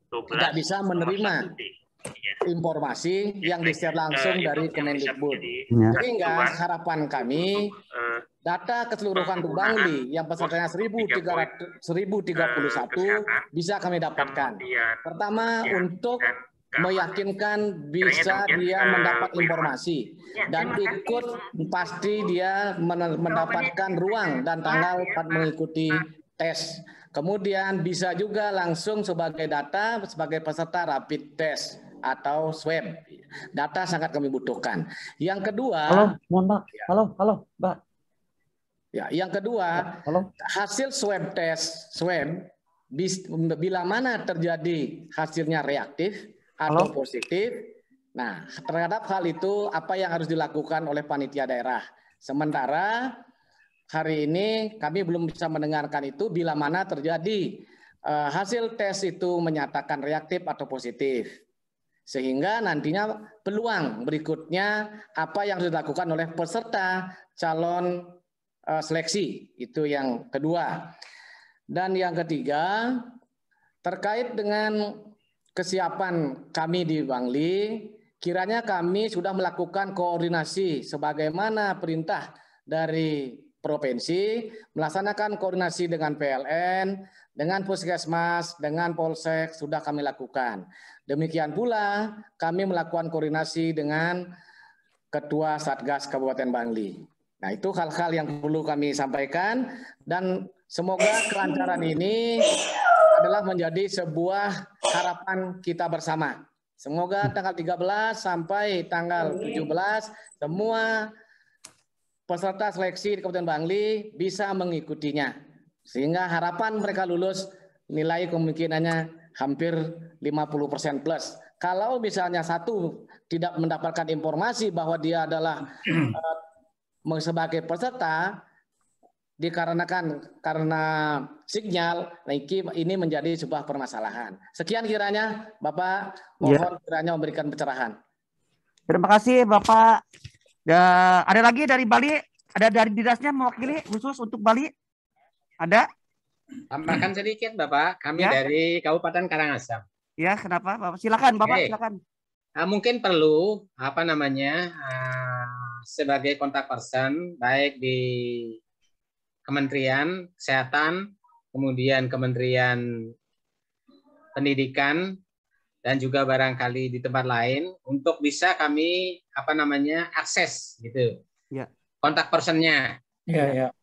tidak bisa menerima informasi yang di-share langsung dari Kemendikbud. Sehingga harapan kami data keseluruhan untuk Bangli yang pesertanya 1031 bisa kami dapatkan. Pertama, untuk meyakinkan bisa dia mendapat informasi dan ikut, pasti dia mendapatkan ruang dan tanggal mengikuti tes. Kemudian bisa juga langsung sebagai data sebagai peserta rapid test atau swab. Data sangat kami butuhkan. Yang kedua, mohon Mbak. Halo, Mbak. Ya, yang kedua, hasil swab test bila mana terjadi hasilnya reaktif atau positif. Nah, terhadap hal itu apa yang harus dilakukan oleh panitia daerah. Sementara hari ini kami belum bisa mendengarkan itu bila mana terjadi hasil tes itu menyatakan reaktif atau positif. Sehingga nantinya peluang berikutnya apa yang harus dilakukan oleh peserta calon seleksi. Itu yang kedua. Dan yang ketiga, terkait dengan kesiapan kami di Bangli, kiranya kami sudah melakukan koordinasi sebagaimana perintah dari provinsi, melaksanakan koordinasi dengan PLN, dengan Puskesmas, dengan Polsek, sudah kami lakukan. Demikian pula kami melakukan koordinasi dengan Ketua Satgas Kabupaten Bangli. Nah, itu hal-hal yang perlu kami sampaikan, dan semoga kelancaran ini adalah menjadi sebuah harapan kita bersama. Semoga tanggal 13 sampai tanggal 17 semua peserta seleksi di Kabupaten Bangli bisa mengikutinya. Sehingga harapan mereka lulus nilai kemungkinannya hampir 50% plus. Kalau misalnya satu tidak mendapatkan informasi bahwa dia adalah sebagai peserta, karena sinyal ini menjadi sebuah permasalahan. Sekian kiranya Bapak, mohon kiranya memberikan pencerahan. Terima kasih Bapak. Ada lagi dari Bali? Ada dari dinasnya mewakili khusus untuk Bali? Ada? Tambahkan sedikit Bapak, kami dari Kabupaten Karangasem. Ya, kenapa Bapak? Silakan Bapak, silakan. Mungkin perlu sebagai kontak person baik di Kementerian Kesehatan, kemudian Kementerian Pendidikan, dan juga barangkali di tempat lain untuk bisa kami akses gitu. Ya. Kontak personnya. Ya,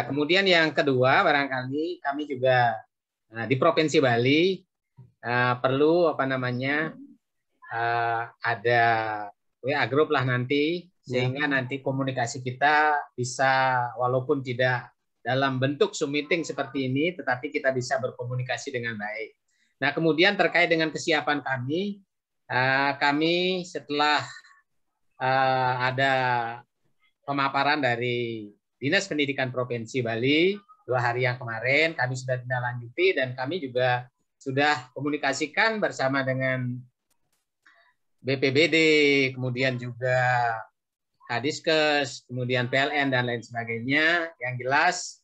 kemudian yang kedua barangkali kami juga di Provinsi Bali perlu ada WA group lah nanti, sehingga nanti komunikasi kita bisa walaupun tidak dalam bentuk Zoom meeting seperti ini, tetapi kita bisa berkomunikasi dengan baik. Nah, kemudian terkait dengan kesiapan kami setelah ada pemaparan dari Dinas Pendidikan Provinsi Bali 2 hari yang kemarin, kami sudah tindak lanjuti dan kami juga sudah komunikasikan bersama dengan BPBD, kemudian juga Kadiskes, kemudian PLN, dan lain sebagainya. Yang jelas,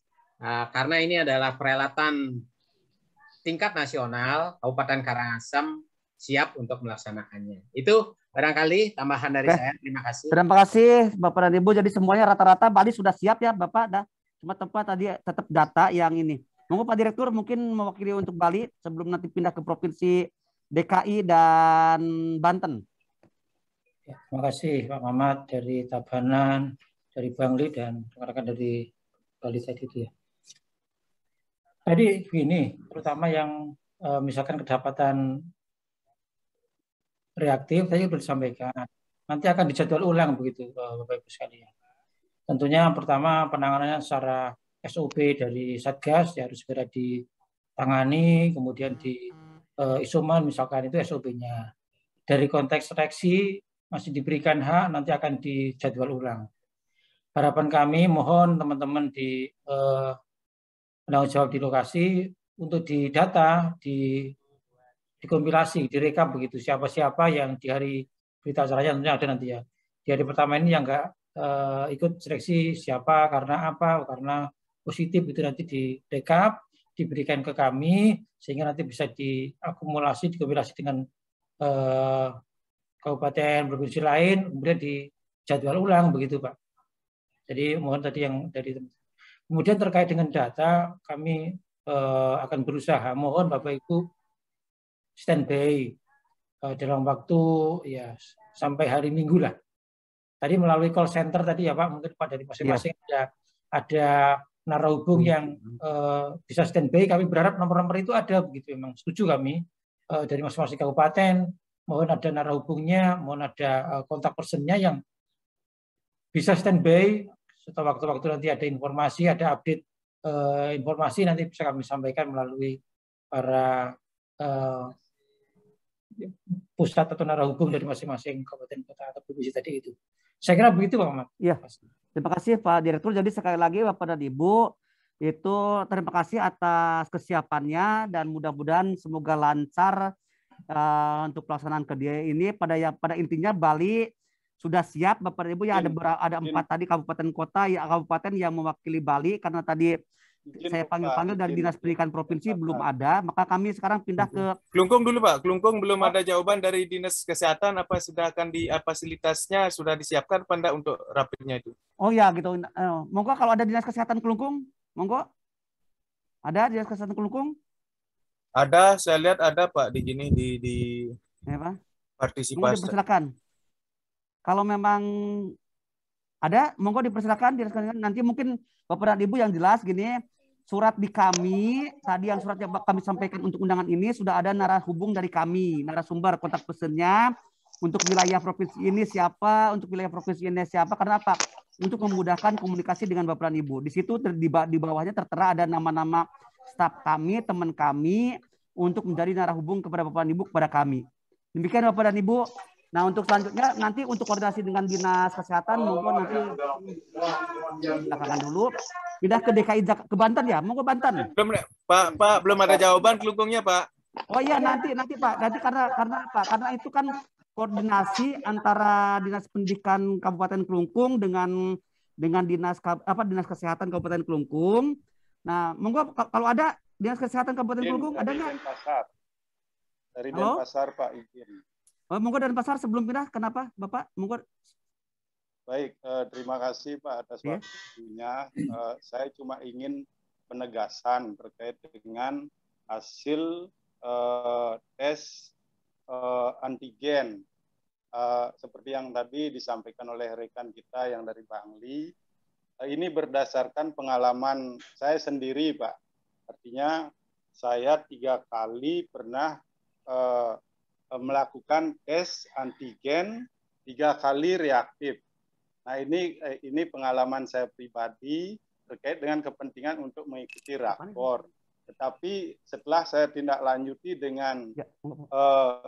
karena ini adalah perhelatan tingkat nasional, Kabupaten Karangasem siap untuk melaksanakannya. Itu barangkali tambahan dari saya. Terima kasih. Terima kasih Bapak dan Ibu. Jadi semuanya rata-rata Bali sudah siap ya Bapak. Cuma tempat tadi tetap data yang ini. Monggo Pak Direktur mungkin mewakili untuk Bali sebelum nanti pindah ke Provinsi DKI dan Banten. Terima kasih Pak Mamat dari Tabanan, dari Bangli, dan rekan-rekan dari Bali tadi itu ya. Tadi begini, terutama yang misalkan kedapatan reaktif, tadi sudah disampaikan. Nanti akan dijadwal ulang begitu Bapak Ibu sekalian. Tentunya pertama penanganannya secara SOP dari Satgas ya harus segera ditangani, kemudian di isoman misalkan itu SOP-nya. Dari konteks seleksi masih diberikan hak, nanti akan dijadwal ulang. Harapan kami mohon teman-teman di penanggung jawab di lokasi untuk didata, dikompilasi, direkap begitu siapa-siapa yang di hari berita acaranya tentunya ada nanti ya. Di hari pertama ini yang enggak ikut seleksi siapa, karena apa, karena positif itu nanti direkap, diberikan ke kami sehingga nanti bisa diakumulasi, dikompilasi dengan kabupaten provinsi lain, kemudian dijadwal ulang begitu Pak. Jadi mohon tadi yang dari kemudian terkait dengan data kami akan berusaha mohon Bapak Ibu standby dalam waktu ya sampai hari Minggu lah. Tadi melalui call center tadi ya Pak, mungkin Pak dari masing-masing ada narahubung yang bisa standby. Kami berharap nomor-nomor itu ada begitu, memang setuju kami dari masing-masing kabupaten. Mohon ada narahubungnya, mohon ada kontak personnya yang bisa standby. Setelah waktu-waktu nanti ada informasi, ada update informasi nanti bisa kami sampaikan melalui para pusat atau narahubung dari masing-masing kabupaten kota atau provinsi tadi itu. Saya kira begitu Pak Ahmad. Iya. Terima kasih Pak Direktur. Jadi sekali lagi Bapak dan Ibu, itu terima kasih atas kesiapannya dan mudah-mudahan semoga lancar untuk pelaksanaan kerja ini. Pada intinya Bali sudah siap Bapak dan Ibu ya, ada 4 tadi kabupaten kota ya, kabupaten yang mewakili Bali karena tadi saya panggil dari Dinas Pendidikan Provinsi belum ada, maka kami sekarang pindah ke Kelungkung dulu Pak. Kelungkung belum ada jawaban dari Dinas Kesehatan, apa sudah akan fasilitasnya sudah disiapkan apa enggak untuk rapidnya itu? Oh ya gitu. Monggo kalau ada Dinas Kesehatan Kelungkung, monggo. Ada Dinas Kesehatan Kelungkung? Ada, saya lihat ada Pak di gini di ya, Pak. Partisipasi. Monggo dipersilakan. Kalau memang ada, monggo dipersilakan. Nanti mungkin Bapak dan Ibu yang jelas gini, surat di kami, tadi yang surat yang kami sampaikan untuk undangan ini sudah ada narahubung dari kami, narasumber kontak personnya untuk wilayah provinsi ini siapa, untuk wilayah provinsi ini siapa, karena apa? Untuk memudahkan komunikasi dengan Bapak dan Ibu. Di situ di bawahnya tertera ada nama-nama staf kami, teman kami, untuk menjadi narahubung kepada Bapak dan Ibu kepada kami. Demikian Bapak dan Ibu. Nah untuk selanjutnya nanti untuk koordinasi dengan Dinas Kesehatan mungkin nanti belakangan dulu. Pindah ke DKI ke Banten ya? Mau ke Banten? Pak, belum ada jawaban kelungkungnya, Pak. Oh iya, nanti Pak. Nanti karena apa? Karena itu kan koordinasi antara Dinas Pendidikan Kabupaten Kelungkung dengan Dinas Kesehatan Kabupaten Kelungkung. Nah, monggo kalau ada Dinas Kesehatan Kabupaten Kelungkung ada nggak? Dari Denpasar, Pak, izin. Oh, monggo Denpasar sebelum pindah. Kenapa, Bapak? Monggo. Baik, terima kasih Pak atas waktunya. Saya cuma ingin penegasan terkait dengan hasil tes antigen. Seperti yang tadi disampaikan oleh rekan kita yang dari Bangli, ini berdasarkan pengalaman saya sendiri, Pak. Artinya saya 3 kali pernah melakukan tes antigen, 3 kali reaktif. Nah, ini pengalaman saya pribadi terkait dengan kepentingan untuk mengikuti rapor. Tetapi setelah saya tindak lanjuti dengan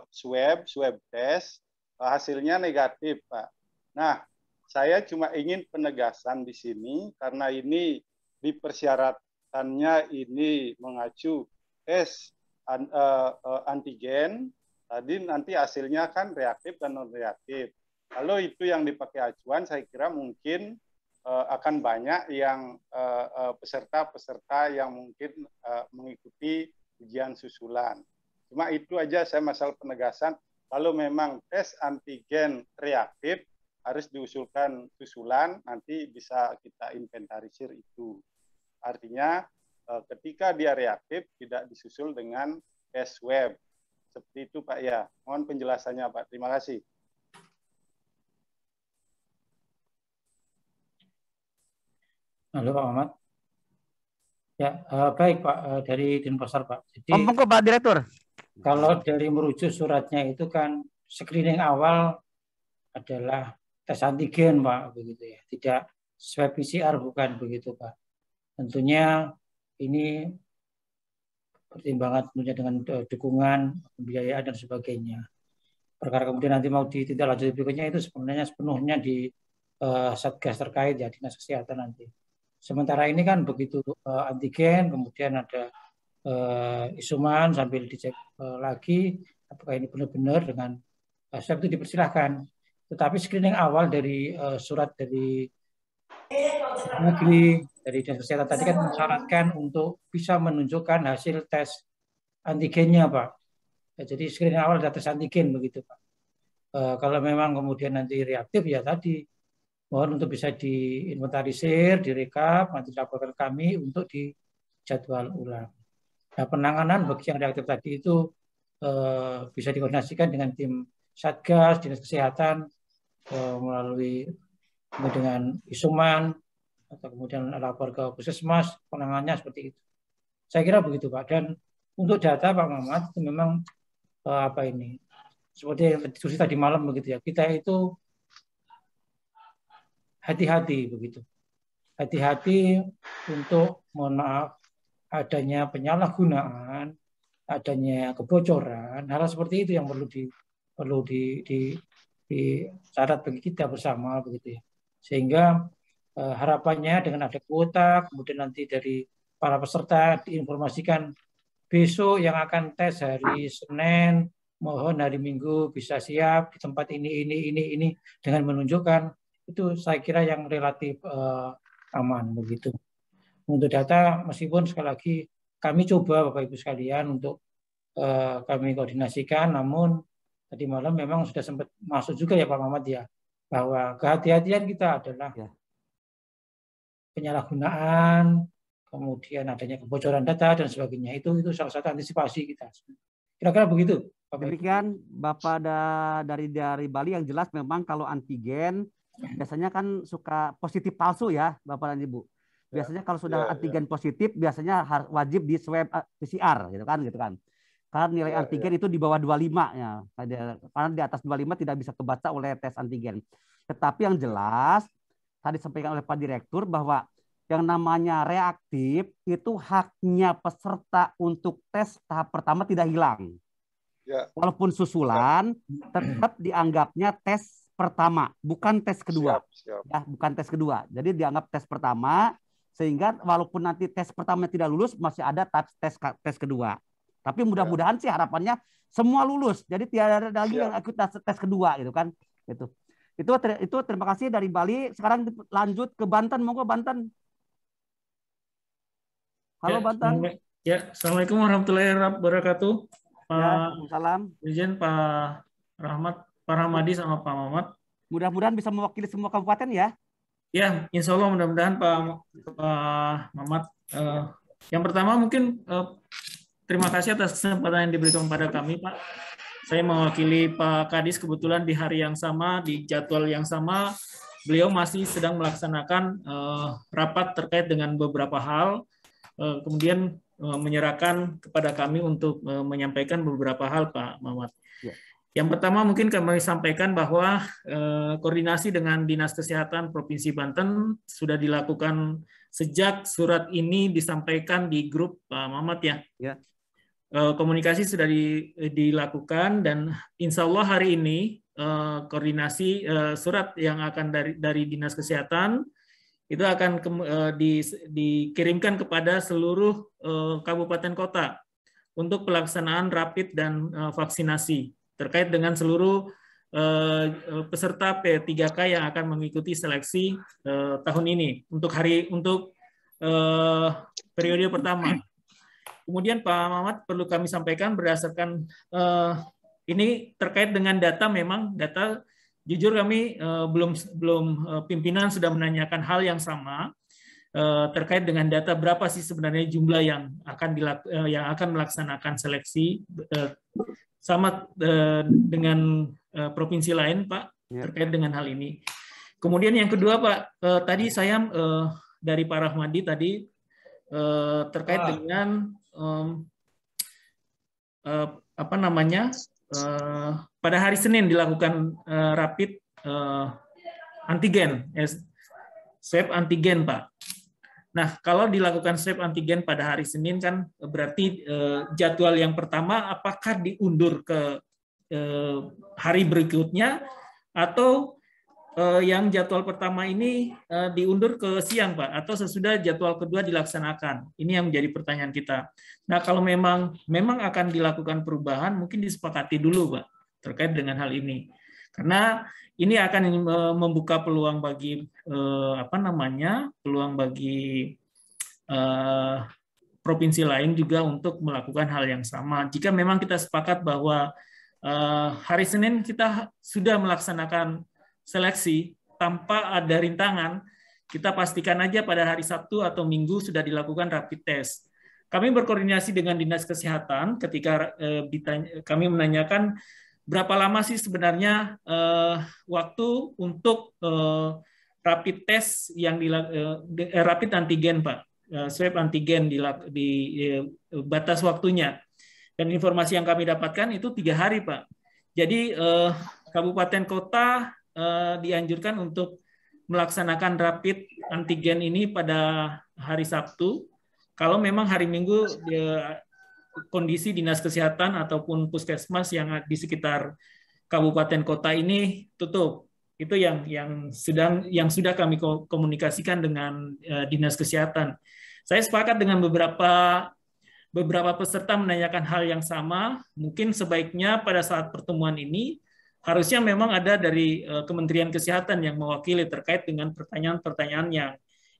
swab test, hasilnya negatif, Pak. Nah, saya cuma ingin penegasan di sini karena ini di persyaratannya ini mengacu tes antigen. Tadi nanti hasilnya kan reaktif dan non reaktif. Kalau itu yang dipakai acuan, saya kira mungkin akan banyak yang peserta-peserta yang mungkin mengikuti ujian susulan. Cuma itu aja saya masalah penegasan. Kalau memang tes antigen reaktif harus diusulkan susulan, nanti bisa kita inventarisir itu. Artinya ketika dia reaktif tidak disusul dengan tes swab. Seperti itu Pak ya. Mohon penjelasannya Pak. Terima kasih. Halo Pak Muhammad. Ya, baik Pak, dari Denpasar Pak. Jadi, monggo Pak Direktur. Kalau dari merujuk suratnya itu kan screening awal adalah tes antigen Pak, begitu ya. Tidak swab PCR, bukan begitu Pak. Tentunya ini pertimbangan tentunya dengan dukungan, pembiayaan dan sebagainya. Perkara kemudian nanti mau ditindaklanjuti berikutnya itu sebenarnya sepenuhnya di Satgas terkait ya, Dinas Kesehatan nanti. Sementara ini kan begitu antigen, kemudian ada isoman sambil dicek lagi apakah ini benar-benar dengan swab itu dipersilahkan. Tetapi screening awal dari surat dari negeri dari Dinas Kesehatan tadi kan mensyaratkan untuk bisa menunjukkan hasil tes antigennya Pak. Ya, jadi screening awal ada tes antigen begitu Pak. Kalau memang kemudian nanti reaktif ya tadi mohon untuk bisa diinventarisir, direkap, nanti dilaporkan kami untuk dijadwal ulang. Nah, penanganan bagi yang reaktif tadi itu bisa dikoordinasikan dengan tim Satgas, Dinas Kesehatan, melalui dengan isoman, atau kemudian lapor ke puskesmas, penanganannya seperti itu. Saya kira begitu Pak. Dan untuk data Pak Muhammad, itu memang seperti yang diskusi tadi malam begitu ya, kita itu hati-hati begitu. Hati-hati untuk, mohon maaf, adanya penyalahgunaan, adanya kebocoran, hal seperti itu yang perlu dicatat bagi kita bersama begitu ya. Sehingga harapannya dengan ada kuota, kemudian nanti dari para peserta diinformasikan besok yang akan tes hari Senin, mohon hari Minggu bisa siap di tempat ini dengan menunjukkan. Itu saya kira yang relatif aman begitu. Untuk data meskipun sekali lagi kami coba Bapak Ibu sekalian untuk kami koordinasikan, namun tadi malam memang sudah sempat masuk juga ya Pak Muhammad ya, bahwa kehati-hatian kita adalah penyalahgunaan, kemudian adanya kebocoran data dan sebagainya. Itu salah satu antisipasi kita. Kira-kira begitu. Demikian Bapak dari Bali, yang jelas memang kalau antigen biasanya kan suka positif palsu ya Bapak dan Ibu. Biasanya kalau sudah antigen positif biasanya wajib di swab PCR gitu kan. Karena nilai antigen itu di bawah 25 ya. Karena di atas 25 tidak bisa kebaca oleh tes antigen. Tetapi yang jelas tadi disampaikan oleh Pak Direktur bahwa yang namanya reaktif itu haknya peserta untuk tes tahap pertama tidak hilang. Walaupun susulan tetap dianggapnya tes pertama, bukan tes kedua. Ya, bukan tes kedua. Jadi dianggap tes pertama. Sehingga walaupun nanti tes pertama tidak lulus, masih ada tes kedua. Tapi mudah-mudahan sih harapannya semua lulus. Jadi tidak ada lagi yang ikut tes kedua gitu kan. Itu terima kasih dari Bali. Sekarang lanjut ke Banten. Monggo Banten. Halo Banten. Ya, Assalamualaikum warahmatullahi wabarakatuh. Waalaikumsalam. Izin Pak Rahmat, Pak Rahmadi sama Pak Mamat. Mudah-mudahan bisa mewakili semua kabupaten ya. Ya, insya Allah mudah-mudahan Pak Mamat. Yang pertama mungkin terima kasih atas kesempatan yang diberikan kepada kami, Pak. Saya mewakili Pak Kadis kebetulan di hari yang sama, di jadwal yang sama, beliau masih sedang melaksanakan rapat terkait dengan beberapa hal. Kemudian menyerahkan kepada kami untuk menyampaikan beberapa hal, Pak Mamat. Ya. Yang pertama mungkin kami sampaikan bahwa koordinasi dengan Dinas Kesehatan Provinsi Banten sudah dilakukan sejak surat ini disampaikan di grup Pak Mamat ya. Ya. Komunikasi sudah dilakukan dan insya Allah hari ini koordinasi surat yang akan dari Dinas Kesehatan itu akan dikirimkan kepada seluruh kabupaten kota untuk pelaksanaan rapid dan vaksinasi terkait dengan seluruh peserta P3K yang akan mengikuti seleksi tahun ini untuk periode pertama. Kemudian Pak Mamat perlu kami sampaikan berdasarkan ini terkait dengan data, memang data jujur kami belum pimpinan sudah menanyakan hal yang sama terkait dengan data berapa sih sebenarnya jumlah yang akan melaksanakan seleksi sama dengan provinsi lain, Pak, terkait dengan hal ini. Kemudian yang kedua, Pak, tadi saya dari Pak Rahmadi tadi terkait dengan apa namanya? Pada hari Senin dilakukan rapid antigen, swab antigen, Pak. Nah, kalau dilakukan swab antigen pada hari Senin kan berarti jadwal yang pertama apakah diundur ke hari berikutnya atau yang jadwal pertama ini diundur ke siang, Pak, atau sesudah jadwal kedua dilaksanakan. Ini yang menjadi pertanyaan kita. Nah, kalau memang akan dilakukan perubahan, mungkin disepakati dulu, Pak, terkait dengan hal ini. Karena ini akan membuka peluang bagi peluang bagi provinsi lain juga untuk melakukan hal yang sama. Jika memang kita sepakat bahwa hari Senin kita sudah melaksanakan seleksi tanpa ada rintangan, kita pastikan aja pada hari Sabtu atau Minggu sudah dilakukan rapid test. Kami berkoordinasi dengan Dinas Kesehatan ketika kami menanyakan berapa lama sih sebenarnya waktu untuk rapid test yang rapid antigen, Pak, swab antigen di batas waktunya. Dan informasi yang kami dapatkan itu 3 hari, Pak. Jadi kabupaten kota dianjurkan untuk melaksanakan rapid antigen ini pada hari Sabtu. Kalau memang hari Minggu kondisi Dinas Kesehatan ataupun puskesmas yang di kabupaten kota ini tutup. Itu yang sudah kami komunikasikan dengan Dinas Kesehatan. Saya sepakat dengan beberapa peserta menanyakan hal yang sama. Mungkin sebaiknya pada saat pertemuan ini harusnya memang ada dari Kementerian Kesehatan yang mewakili terkait dengan pertanyaan-pertanyaan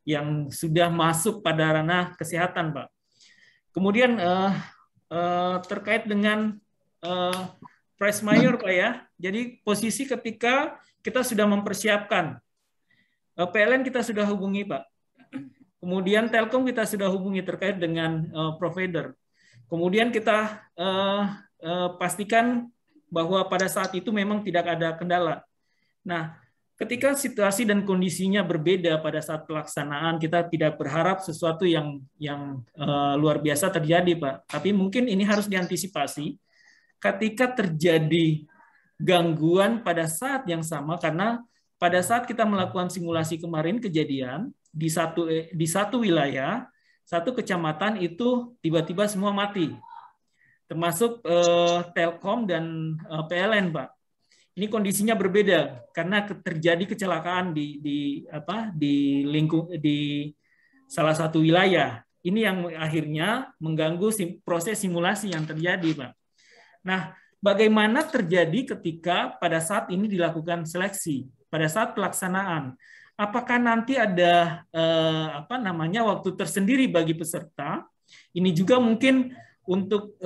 yang sudah masuk pada ranah kesehatan, Pak. Kemudian terkait dengan price mayor, Pak, ya. Jadi posisi ketika kita sudah mempersiapkan, PLN kita sudah hubungi, Pak. Kemudian Telkom kita sudah hubungi terkait dengan provider. Kemudian kita pastikan bahwa pada saat itu memang tidak ada kendala. Nah, ketika situasi dan kondisinya berbeda pada saat pelaksanaan, kita tidak berharap sesuatu yang luar biasa terjadi, Pak. Tapi mungkin ini harus diantisipasi ketika terjadi gangguan pada saat yang sama, karena pada saat kita melakukan simulasi kemarin kejadian di satu wilayah, satu kecamatan itu tiba-tiba semua mati. Termasuk Telkom dan PLN, Pak. Ini kondisinya berbeda karena terjadi kecelakaan di salah satu wilayah. Ini yang akhirnya mengganggu proses simulasi yang terjadi, Pak. Nah, bagaimana terjadi ketika pada saat ini dilakukan seleksi, pada saat pelaksanaan? Apakah nanti ada waktu tersendiri bagi peserta? Ini juga mungkin untuk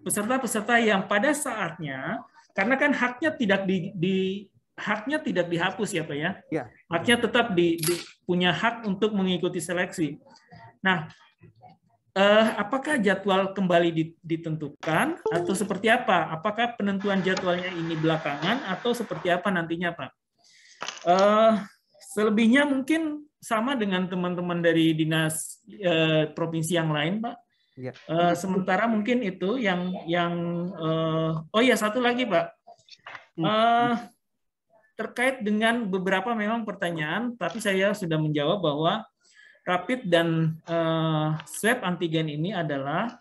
peserta-peserta yang pada saatnya, karena kan haknya tidak dihapus ya Pak ya. Haknya tetap punya hak untuk mengikuti seleksi. Nah, apakah jadwal kembali ditentukan atau seperti apa? Apakah penentuan jadwalnya ini belakangan atau seperti apa nantinya, Pak? Selebihnya mungkin sama dengan teman-teman dari dinas provinsi yang lain, Pak. Ya. Sementara mungkin itu satu lagi, Pak. Terkait dengan beberapa memang pertanyaan, tapi saya sudah menjawab bahwa rapid dan swab antigen ini adalah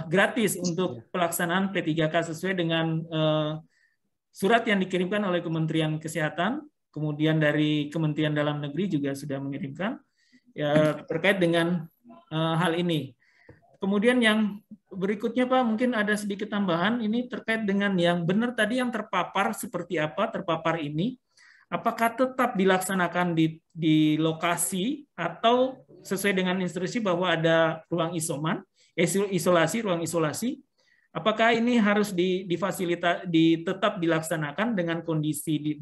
gratis untuk pelaksanaan P3K sesuai dengan surat yang dikirimkan oleh Kementerian Kesehatan, kemudian dari Kementerian Dalam Negeri juga sudah mengirimkan terkait dengan hal ini. Kemudian yang berikutnya Pak, mungkin ada sedikit tambahan ini terkait dengan yang benar tadi yang terpapar seperti apa terpapar ini. Apakah tetap dilaksanakan di lokasi atau sesuai dengan instruksi bahwa ada ruang ruang isolasi? Apakah ini harus tetap dilaksanakan dengan kondisi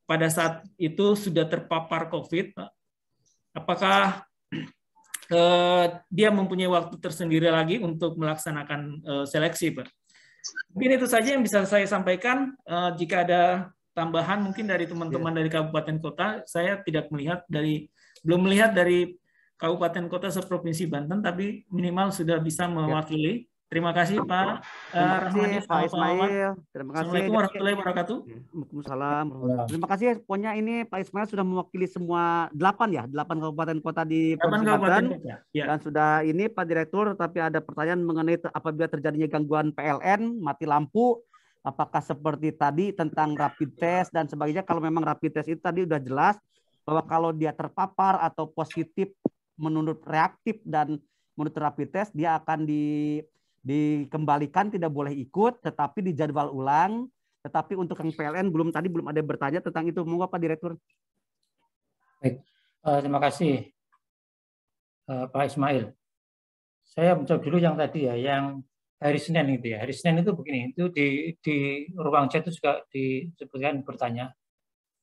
pada saat itu sudah terpapar COVID, Pak? Apakah dia mempunyai waktu tersendiri lagi untuk melaksanakan seleksi, Pak? Mungkin itu saja yang bisa saya sampaikan. Jika ada tambahan mungkin dari teman-teman dari kabupaten kota, saya belum melihat dari kabupaten kota seprovinsi Banten, tapi minimal sudah bisa mewakili. Terima kasih Pak Rahmadi, Pak Ismail. Terima kasih. Assalamualaikum warahmatullahi wabarakatuh. Waalaikumsalam. Terima kasih. Pokoknya ini Pak Ismail sudah mewakili semua 8 kabupaten kota di Provinsi Banten. Dan sudah ini Pak Direktur, tapi ada pertanyaan mengenai apabila terjadinya gangguan PLN, mati lampu, apakah seperti tadi tentang rapid test dan sebagainya. Kalau memang rapid test itu tadi sudah jelas bahwa kalau dia terpapar atau positif menurut reaktif dan menurut rapid test, dia akan dikembalikan, tidak boleh ikut, tetapi dijadwal ulang. Tetapi untuk yang PLN belum ada yang bertanya tentang itu. Monggo Pak Direktur. Baik, terima kasih Pak Ismail. Saya menjawab dulu yang tadi ya, yang hari Senin itu ya. Hari Senin itu begini, itu di ruang chat itu juga disebutkan bertanya.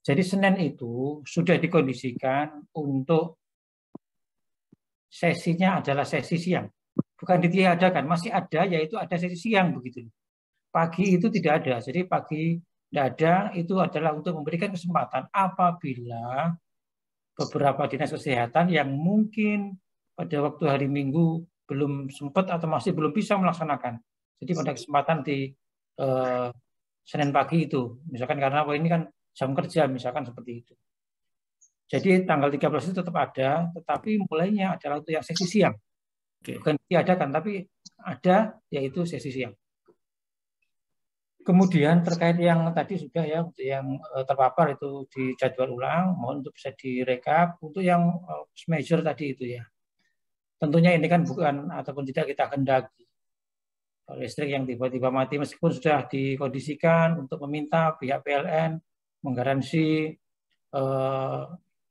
Jadi Senin itu sudah dikondisikan untuk sesinya adalah sesi siang. Bukan ditiadakan, masih ada, yaitu ada sesi siang begitu. Pagi itu tidak ada, jadi pagi tidak ada, itu adalah untuk memberikan kesempatan apabila beberapa dinas kesehatan yang mungkin pada waktu hari Minggu belum sempat atau masih belum bisa melaksanakan. Jadi pada kesempatan di Senin pagi itu, misalkan karena ini kan jam kerja, misalkan seperti itu. Jadi tanggal 13 itu tetap ada, tetapi mulainya adalah untuk yang sesi siang. Bukan diadakan, tapi ada, yaitu sesi siang. Kemudian terkait yang tadi sudah ya, yang terpapar itu di jadwal ulang, mohon untuk bisa direkap. Untuk yang major tadi itu ya, tentunya ini kan bukan ataupun tidak kita kendaki. Listrik yang tiba-tiba mati meskipun sudah dikondisikan untuk meminta pihak PLN menggaransi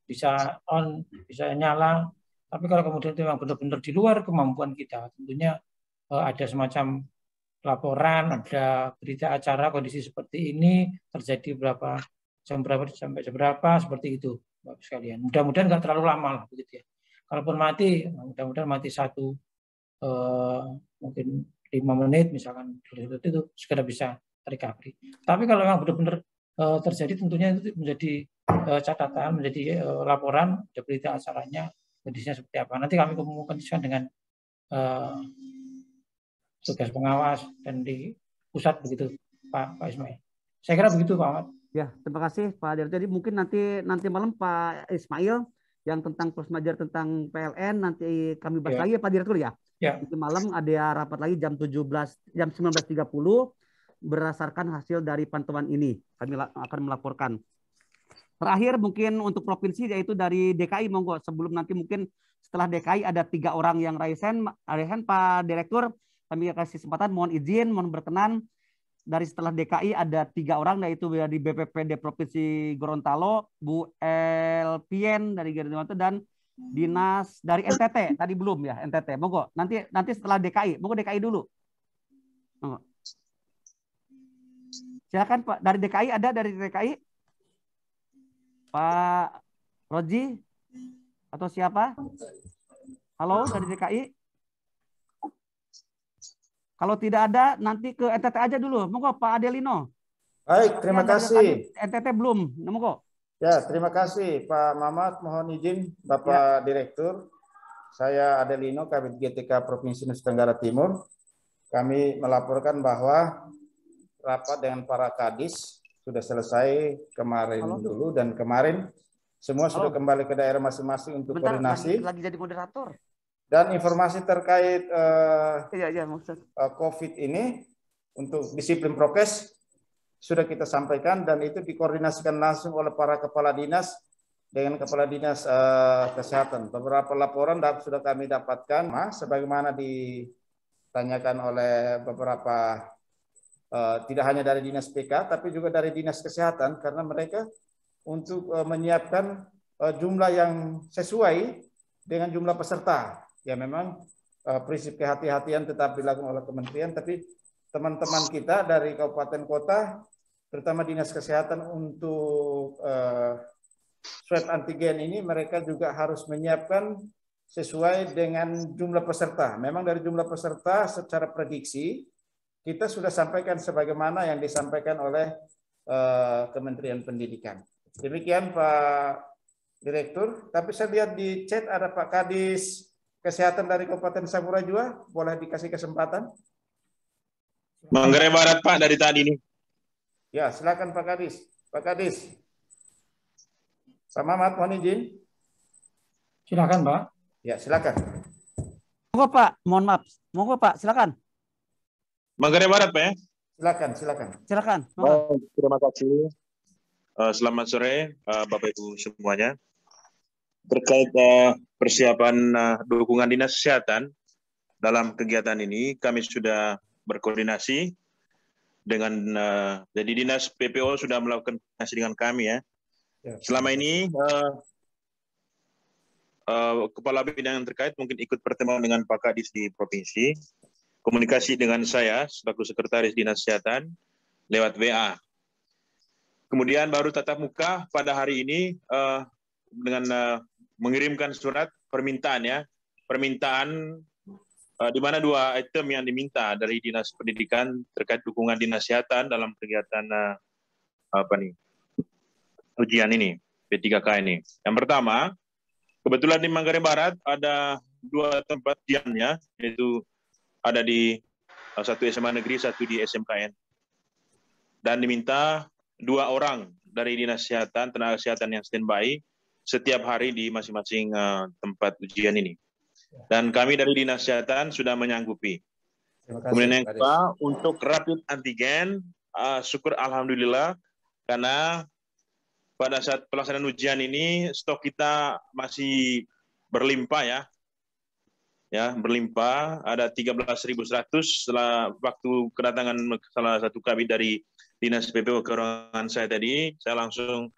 bisa on, bisa nyala. Tapi kalau kemudian itu memang benar-benar di luar kemampuan kita, tentunya ada semacam laporan, ada berita acara kondisi seperti ini terjadi jam berapa sampai jam berapa, seperti itu, Bapak sekalian. Mudah-mudahan nggak terlalu lama lah, begitu ya. Kalaupun mati, mudah-mudahan mati mungkin 5 menit, misalkan itu segera bisa recovery. Tapi kalau memang benar-benar terjadi, tentunya itu menjadi catatan, menjadi laporan, ada berita acaranya. Kondisinya seperti apa. Nanti kami komunikasikan dengan tugas pengawas dan di pusat begitu Pak Ismail. Saya kira begitu Pak Ahmad. Ya, terima kasih Pak Direktur. Jadi mungkin nanti malam Pak Ismail yang tentang force major tentang PLN nanti kami bahas lagi ya Pak Direktur ya. Nanti malam ada rapat lagi jam 19.30 berdasarkan hasil dari pantauan ini. Kami akan melaporkan. Terakhir mungkin untuk provinsi yaitu dari DKI, monggo. Sebelum nanti mungkin setelah DKI ada 3 orang yang raise hand, Pak Direktur, kami kasih kesempatan, mohon izin, mohon berkenan. Dari setelah DKI ada 3 orang, yaitu dari BPPD Provinsi Gorontalo, Bu Elpien dari Gorontalo, dan Dinas dari NTT, tadi belum ya, NTT. Monggo, nanti setelah DKI, monggo DKI dulu. Monggo. Silakan Pak, dari DKI ada dari DKI? Pak Roji atau siapa? Halo dari DKI? Kalau tidak ada nanti ke NTT aja dulu. Monggo Pak Adelino. Baik, terima kasih. NTT belum. Monggo. Ya, terima kasih Pak Mamat. Mohon izin Bapak Direktur. Saya Adelino, Kabid GTK Provinsi Nusa Tenggara Timur. Kami melaporkan bahwa rapat dengan para kadis sudah selesai kemarin dulu, dan kemarin semua sudah kembali ke daerah masing-masing untuk koordinasi. Lagi jadi moderator. Dan informasi terkait COVID ini untuk disiplin prokes sudah kita sampaikan, dan itu dikoordinasikan langsung oleh para kepala dinas dengan kepala dinas kesehatan. Beberapa laporan sudah kami dapatkan, sebagaimana ditanyakan oleh beberapa tidak hanya dari dinas PK tapi juga dari dinas kesehatan, karena mereka untuk menyiapkan jumlah yang sesuai dengan jumlah peserta. Ya memang prinsip kehati-hatian tetap dilakukan oleh kementerian, tapi teman-teman kita dari kabupaten kota, terutama dinas kesehatan, untuk swab antigen ini mereka juga harus menyiapkan sesuai dengan jumlah peserta. Memang dari jumlah peserta secara prediksi kita sudah sampaikan sebagaimana yang disampaikan oleh Kementerian Pendidikan. Demikian Pak Direktur. Tapi saya lihat di chat ada Pak Kadis Kesehatan dari Kabupaten Sampurna Jua. Boleh dikasih kesempatan? Manggarai Barat Pak, dari tadi nih. Ya, silakan Pak Kadis. Pak Kadis. Pak Mamat, mohon izin. Silakan Pak. Ya, silakan. Monggo Pak, mohon maaf. Monggo Pak, silakan. Manggarai Barat Pak ya. Silakan, silakan. Silakan. Terima kasih. Selamat sore Bapak Ibu semuanya. Terkait persiapan dukungan dinas kesehatan dalam kegiatan ini, kami sudah berkoordinasi dengan jadi dinas PPO sudah melakukan koordinasi dengan kami ya. Selama ini kepala bidang yang terkait mungkin ikut pertemuan dengan Pak Kadis di provinsi, komunikasi dengan saya selaku sekretaris dinas kesehatan lewat WA. Kemudian baru tatap muka pada hari ini dengan mengirimkan surat permintaan ya, permintaan di mana 2 item yang diminta dari Dinas Pendidikan terkait dukungan dinas kesehatan dalam kegiatan ujian ini, P3K ini. Yang pertama, kebetulan di Manggarai Barat ada 2 tempat ujiannya, yaitu ada di 1 SMA negeri, 1 di SMKN. Dan diminta 2 orang dari Dinas Kesehatan, tenaga kesehatan yang standby setiap hari di masing-masing tempat ujian ini. Dan kami dari Dinas Kesehatan sudah menyanggupi. Kemudian yang kedua, untuk rapid antigen, syukur Alhamdulillah, karena pada saat pelaksanaan ujian ini stok kita masih berlimpah ya. Ya, berlimpah, ada 13.100 setelah waktu kedatangan salah satu kabit dari Dinas PPO ke ruangan saya tadi, saya langsung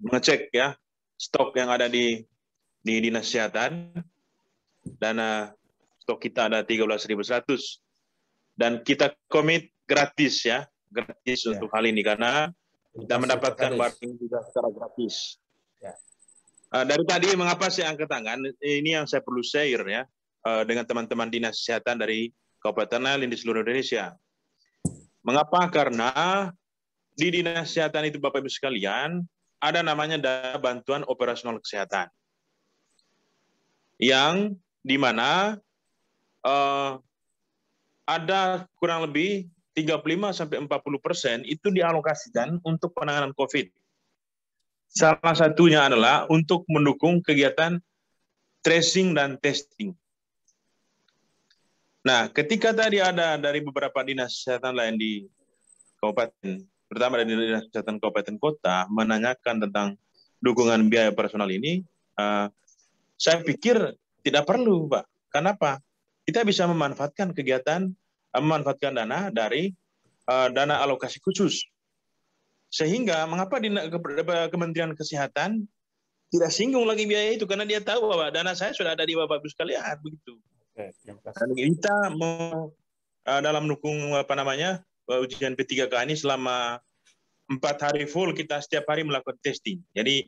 mengecek ya stok yang ada di Dinas Kesehatan, dan stok kita ada 13.100, dan kita komit gratis ya, gratis untuk hal ini karena kita mendapatkan barang juga secara gratis. Dari tadi mengapa saya angkat tangan, ini yang saya perlu share ya dengan teman-teman Dinas Kesehatan dari Kabupaten lain di seluruh Indonesia. Mengapa? Karena di Dinas Kesehatan itu Bapak Ibu sekalian ada namanya dana bantuan operasional kesehatan, yang dimana ada kurang lebih 35-40% itu dialokasikan untuk penanganan COVID. Salah satunya adalah untuk mendukung kegiatan tracing dan testing. Nah, ketika tadi ada dari beberapa dinas kesehatan lain di kabupaten, terutama dari Dinas Kesehatan Kabupaten Kota, menanyakan tentang dukungan biaya personal ini, saya pikir tidak perlu, Pak. Kenapa? Kita bisa memanfaatkan kegiatan, memanfaatkan dana dari dana alokasi khusus. Sehingga mengapa Kementerian Kesehatan tidak singgung lagi biaya itu, karena dia tahu bahwa dana saya sudah ada di Bapak Ibu sekalian, begitu. Dan kita dalam dukung ujian P3K ini selama 4 hari full kita setiap hari melakukan testing. Jadi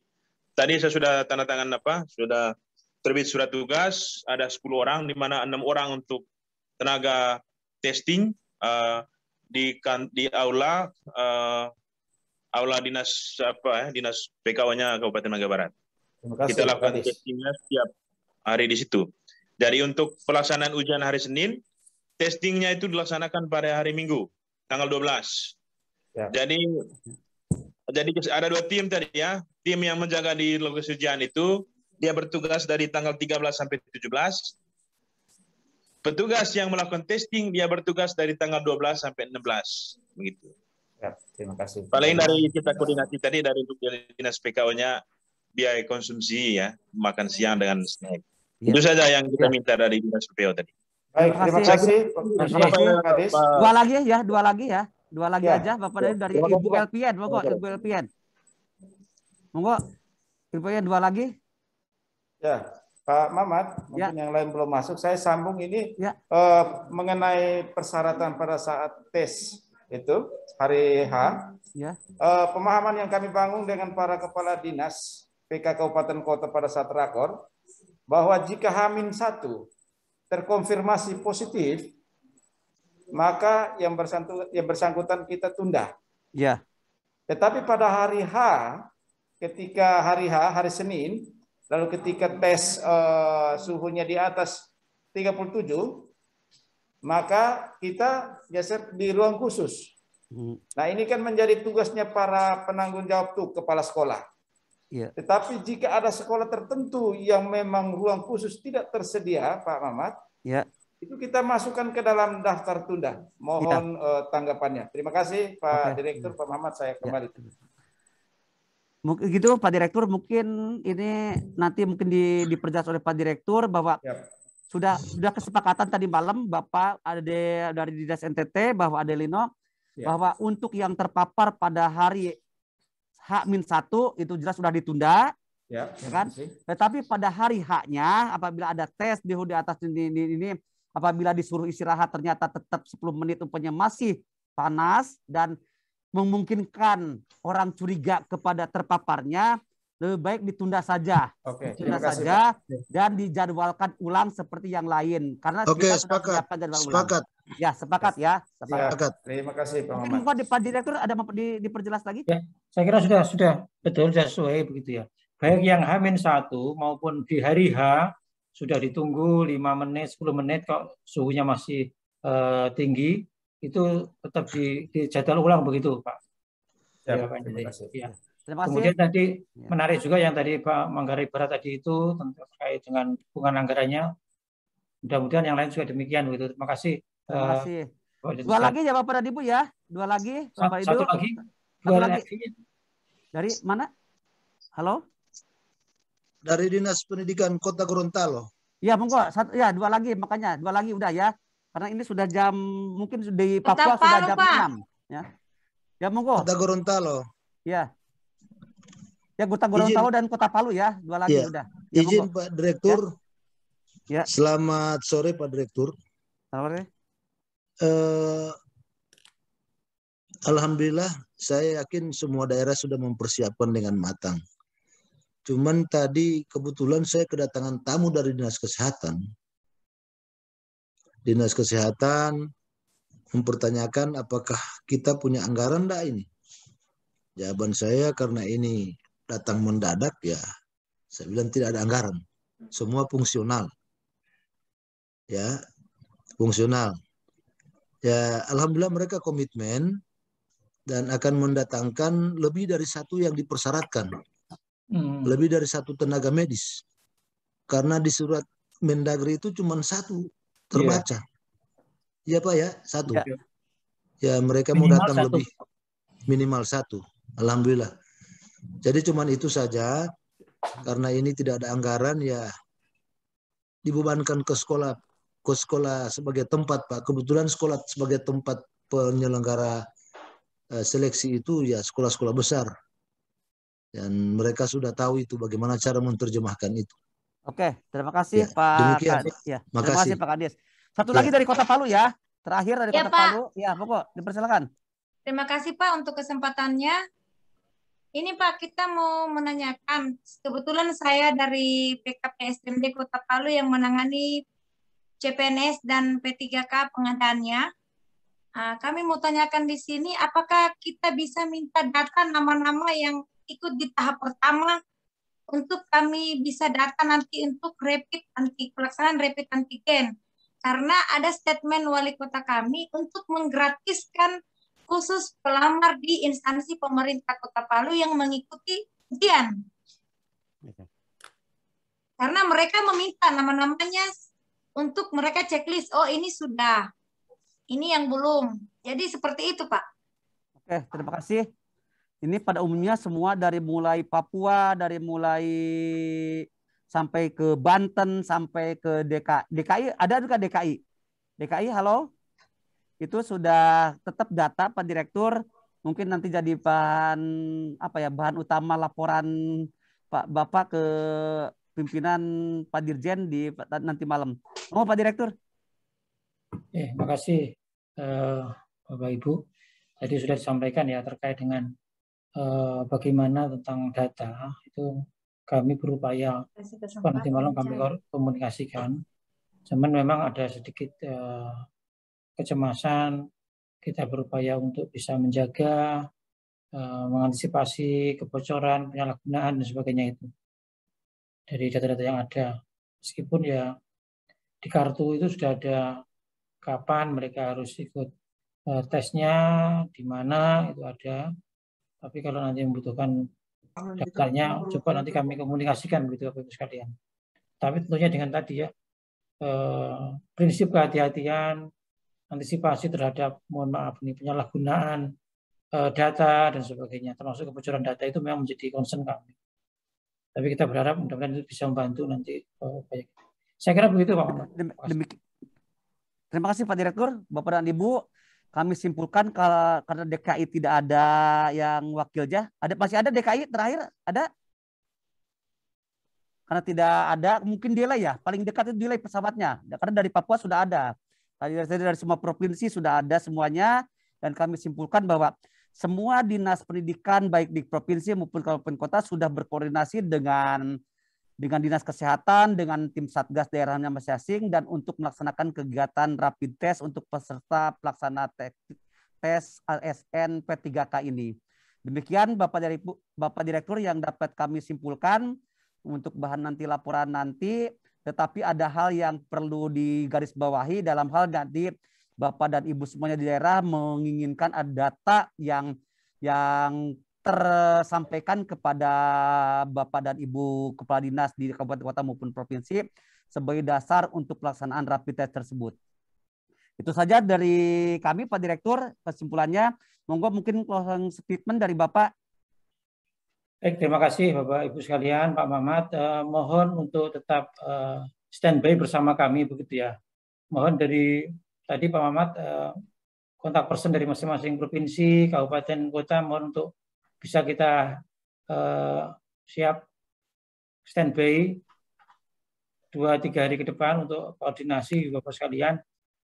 tadi saya sudah tanda tangan sudah terbit surat tugas, ada 10 orang, di mana 6 orang untuk tenaga testing di aula dinas dinas PKW-nya Kabupaten Naga Barat. Kita lakukan testingnya setiap hari di situ. Jadi untuk pelaksanaan ujian hari Senin, testingnya itu dilaksanakan pada hari Minggu, tanggal 12. Ya. Jadi ada 2 tim tadi ya. Tim yang menjaga di lokasi ujian itu, dia bertugas dari tanggal 13 sampai 17. Petugas yang melakukan testing, dia bertugas dari tanggal 12 sampai 16. Begitu. Ya, terima kasih. Paling dari kita koordinasi tadi dari dinas PKO-nya biaya konsumsi ya, makan siang dengan snack. Ya. Itu saja yang kita minta dari dinas PKO tadi. Baik, terima kasih. Dua lagi aja Bapak dari Ibu LPN, monggo Ibu LPN. Monggo Ibu LPN 2 lagi. Ya, Pak Mamat, mungkin yang lain belum masuk. Saya sambung ini mengenai persyaratan pada saat tes itu hari H. Ya. Pemahaman yang kami bangun dengan para kepala dinas PK Kabupaten Kota pada saat rakor, bahwa jika H-1 terkonfirmasi positif, maka yang bersangkutan kita tunda. Ya. Tetapi pada hari H, ketika hari Senin, lalu ketika tes suhunya di atas 37, maka kita geser di ruang khusus. Nah, ini kan menjadi tugasnya para penanggung jawab tuh, kepala sekolah. Ya. Tetapi jika ada sekolah tertentu yang memang ruang khusus tidak tersedia, Pak Mamat, ya, itu kita masukkan ke dalam daftar tunda. Mohon tanggapannya. Terima kasih Pak Direktur, Pak Mamat, saya kembali. Mungkin gitu Pak Direktur, mungkin ini nanti mungkin diperjelas oleh Pak Direktur bahwa sudah kesepakatan tadi malam Bapak ada dari Dinas NTT bahwa Adelino bahwa untuk yang terpapar pada hari H-1 itu jelas sudah ditunda, ya kan? Tetapi pada hari H-nya apabila ada tes di atas ini apabila disuruh istirahat ternyata tetap 10 menit umpamanya masih panas dan memungkinkan orang curiga kepada terpaparnya, lebih baik ditunda saja. Ditunda saja dan dijadwalkan ulang seperti yang lain. Karena kita sudah menyiapkan jadwal ulang. Ya, sepakat ya. Sepakat. Terima kasih Pak Mamat. Mungkin Pak Direktur ada diperjelas lagi? Ya, saya kira sudah betul, sudah sesuai begitu ya. Baik yang H-1 maupun di hari H sudah ditunggu 5 menit, 10 menit kalau suhunya masih tinggi, itu tetap dijadwal ulang begitu, Pak. Ya, terima kasih. Ya. Kemudian tadi menarik juga yang tadi Pak Manggarai Barat tadi itu terkait dengan dukungan anggarannya. Mudah-mudahan yang lain juga demikian begitu. Terima kasih. Terima kasih. 2 lagi ya Bapak dan Ibu ya. 2 lagi. Bapak Satu Ibu. lagi. Satu lagi. Dari mana? Halo? Dari Dinas Pendidikan Kota Gorontalo. Ya, monggo. 2 lagi makanya. 2 lagi udah ya. Karena ini sudah jam mungkin di Papua sudah jam 6 ya. Ya, monggo. Kota Gorontalo. Ya. Ya, Kota Gorontalo dan Kota Palu ya. 2 lagi udah. Ya, izin monggo. Pak Direktur. Ya. Selamat sore Pak Direktur. Selamat sore. Alhamdulillah, saya yakin semua daerah sudah mempersiapkan dengan matang. Cuman tadi kebetulan saya kedatangan tamu dari Dinas Kesehatan. Dinas Kesehatan mempertanyakan apakah kita punya anggaran enggak ini. Jawaban saya karena ini datang mendadak ya, saya bilang tidak ada anggaran. Semua fungsional. Ya, fungsional. Ya, alhamdulillah mereka komitmen dan akan mendatangkan lebih dari 1 yang dipersyaratkan. Lebih dari 1 tenaga medis. Karena di surat Mendagri itu cuma 1 terbaca. Iya Pak ya, 1. Ya, mereka mau datang lebih. minimal 1. Alhamdulillah. Jadi cuman itu saja, karena ini tidak ada anggaran ya dibebankan ke sekolah sebagai tempat, Pak. Kebetulan sekolah sebagai tempat penyelenggara seleksi itu ya sekolah-sekolah besar. Dan mereka sudah tahu itu bagaimana cara menerjemahkan itu. Oke, terima kasih Ya, Pak. demikian, Pak. Ya, terima Makasih. kasih Pak Kades. Satu Ya. lagi dari Kota Palu ya. Terakhir dari Ya, Kota Pak. Palu. Ya, pokok dipersilakan. Terima kasih Pak untuk kesempatannya. Ini Pak, kita mau menanyakan, kebetulan saya dari PKPSDMD Kota Palu yang menangani CPNS dan P3K pengadaannya. Kami mau tanyakan di sini, apakah kita bisa minta data nama-nama yang ikut di tahap pertama untuk kami bisa data nanti untuk pelaksanaan rapid antigen. Karena ada statement wali kota kami untuk menggratiskan khusus pelamar di instansi pemerintah Kota Palu yang mengikuti ujian. Karena mereka meminta nama-namanya untuk mereka checklist, oh ini sudah, ini yang belum. Jadi seperti itu Pak. Oke, terima kasih. Ini pada umumnya semua dari mulai Papua, dari mulai sampai ke Banten, sampai ke DKI. Ada juga DKI? DKI, halo? Itu sudah tetap data Pak Direktur. Mungkin nanti jadi bahan bahan utama laporan Pak Bapak ke pimpinan Pak Dirjen di nanti malam. Oh Pak Direktur. Terima kasih Bapak Ibu. Tadi sudah disampaikan ya terkait dengan bagaimana tentang data itu kami berupaya nanti malam kami komunikasikan. Cuman memang ada sedikit kecemasan, kita berupaya untuk bisa menjaga, mengantisipasi kebocoran, penyalahgunaan dan sebagainya itu dari data-data yang ada. Meskipun ya di kartu itu sudah ada kapan mereka harus ikut tesnya, di mana itu ada. Tapi kalau nanti membutuhkan daftarnya, coba nanti kami komunikasikan begitu Bapak Ibu sekalian. Tapi tentunya dengan tadi ya prinsip kehati-hatian, antisipasi terhadap penyalahgunaan data dan sebagainya, termasuk kebocoran data itu memang menjadi concern kami. Tapi kita berharap mudah-mudahan itu bisa membantu nanti. Saya kira begitu Pak. Terima kasih Pak Direktur, Bapak dan Ibu. Kami simpulkan karena DKI tidak ada yang wakilnya. Masih ada DKI terakhir? Ada? Karena tidak ada, mungkin delay ya. Paling dekat itu delay pesawatnya. Karena dari Papua sudah ada. Dari semua provinsi sudah ada semuanya. Dan kami simpulkan bahwa semua dinas pendidikan baik di provinsi maupun kabupaten kota sudah berkoordinasi dengan dinas kesehatan, dengan tim satgas daerahnya masing-masing, dan untuk melaksanakan kegiatan rapid test untuk peserta pelaksana tes ASN P3K ini. Demikian Bapak Direktur yang dapat kami simpulkan untuk bahan nanti laporan nanti, tetapi ada hal yang perlu digarisbawahi dalam hal nanti Bapak dan Ibu semuanya di daerah menginginkan ada data yang tersampaikan kepada Bapak dan Ibu Kepala Dinas di kabupaten kota maupun provinsi sebagai dasar untuk pelaksanaan rapid test tersebut. Itu saja dari kami Pak Direktur, kesimpulannya. Monggo mungkin closing statement dari Bapak. Baik, terima kasih Bapak Ibu sekalian, Pak Mamat. Mohon untuk tetap standby bersama kami begitu ya. Mohon dari tadi Pak Mamat kontak person dari masing-masing provinsi, kabupaten, kota, mohon untuk bisa kita siap standby 2-3 hari ke depan untuk koordinasi Bapak sekalian.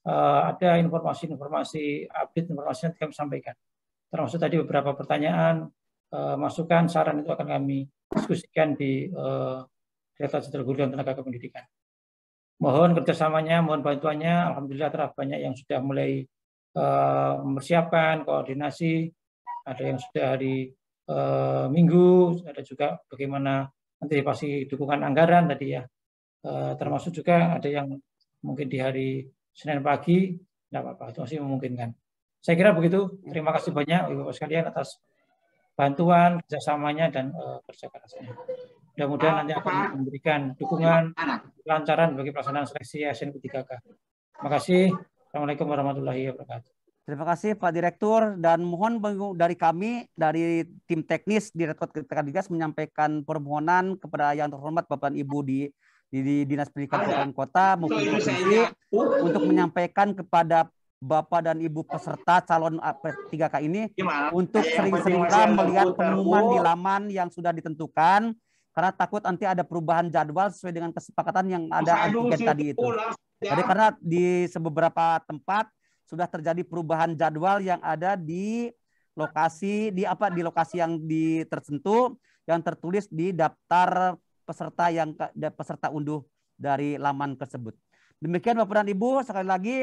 Ada informasi-informasi update, informasi yang kami sampaikan. Termasuk tadi beberapa pertanyaan, masukan, saran itu akan kami diskusikan di Direktorat Jenderal Guru dan Tenaga Kependidikan. Mohon kerjasamanya, mohon bantuannya. Alhamdulillah telah banyak yang sudah mulai mempersiapkan koordinasi. Ada yang sudah hari Minggu, ada juga bagaimana antisipasi dukungan anggaran tadi ya. Termasuk juga ada yang mungkin di hari Senin pagi, tidak apa-apa, itu masih memungkinkan. Saya kira begitu. Terima kasih banyak Ibu sekalian atas bantuan, kerjasamanya, dan kerja kerasnya. Mudah-mudahan nanti akan memberikan dukungan, kelancaran bagi pelaksanaan seleksi ASN P3K. Terima kasih. Assalamualaikum warahmatullahi wabarakatuh. Terima kasih Pak Direktur, dan mohon dari kami, dari tim teknis Direktorat Kedikdiknas menyampaikan permohonan kepada yang terhormat Bapak dan Ibu di Dinas Pendidikan Kabupaten Kota maupun provinsi untuk menyampaikan kepada Bapak dan Ibu peserta calon P3K ini untuk sering-seringlah melihat pengumuman di laman yang sudah ditentukan, karena takut nanti ada perubahan jadwal sesuai dengan kesepakatan yang ada antigen tadi itu. Jadi karena di beberapa tempat sudah terjadi perubahan jadwal yang ada di lokasi di lokasi yang tertentu yang tertulis di daftar peserta unduh dari laman tersebut. Demikian Bapak dan Ibu, sekali lagi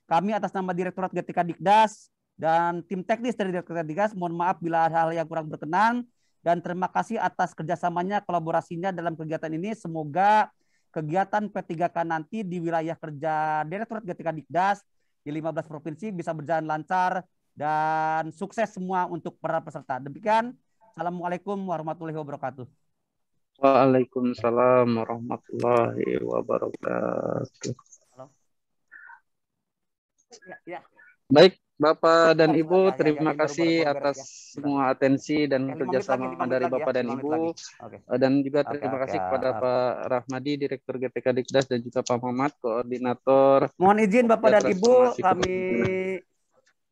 kami atas nama Direktorat Kedikdiknas dan tim teknis dari Direktorat Kedikdiknas mohon maaf bila ada hal yang kurang berkenan, dan terima kasih atas kerjasamanya, kolaborasinya dalam kegiatan ini. Semoga kegiatan P3K nanti di wilayah kerja Direktorat Kedikdiknas di 15 provinsi bisa berjalan lancar dan sukses semua untuk para peserta. Demikian, Assalamualaikum warahmatullahi wabarakatuh. Waalaikumsalam warahmatullahi wabarakatuh. Ya. Baik, Bapak dan Ibu, terima kasih atas semua atensi dan kerjasama dari Bapak dan Ibu. Dan juga terima kasih kepada Pak Rahmadi, Direktur GTK-Dikdas, dan juga Pak Muhammad, Koordinator. Mohon izin Bapak dan Ibu, kami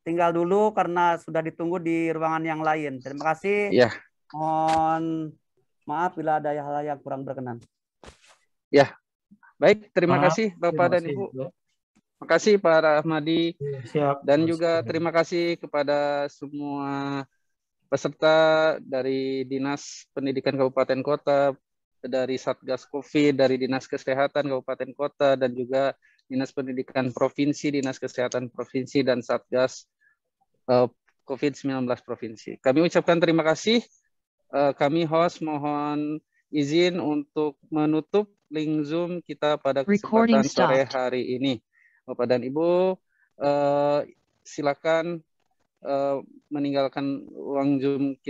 tinggal dulu karena sudah ditunggu di ruangan yang lain. Terima kasih. Ya. Mohon maaf bila ada hal yang kurang berkenan. Ya, baik. Terima kasih Bapak dan Ibu. Terima kasih Pak Rahmadi. Siap. Dan juga terima kasih kepada semua peserta dari Dinas Pendidikan Kabupaten Kota, dari Satgas COVID, dari Dinas Kesehatan Kabupaten Kota, dan juga Dinas Pendidikan Provinsi, Dinas Kesehatan Provinsi, dan Satgas COVID-19 Provinsi. Kami ucapkan terima kasih. Kami host mohon izin untuk menutup link Zoom kita pada kesempatan sore hari ini. Bapak dan Ibu, silakan meninggalkan ruang Zoom kita.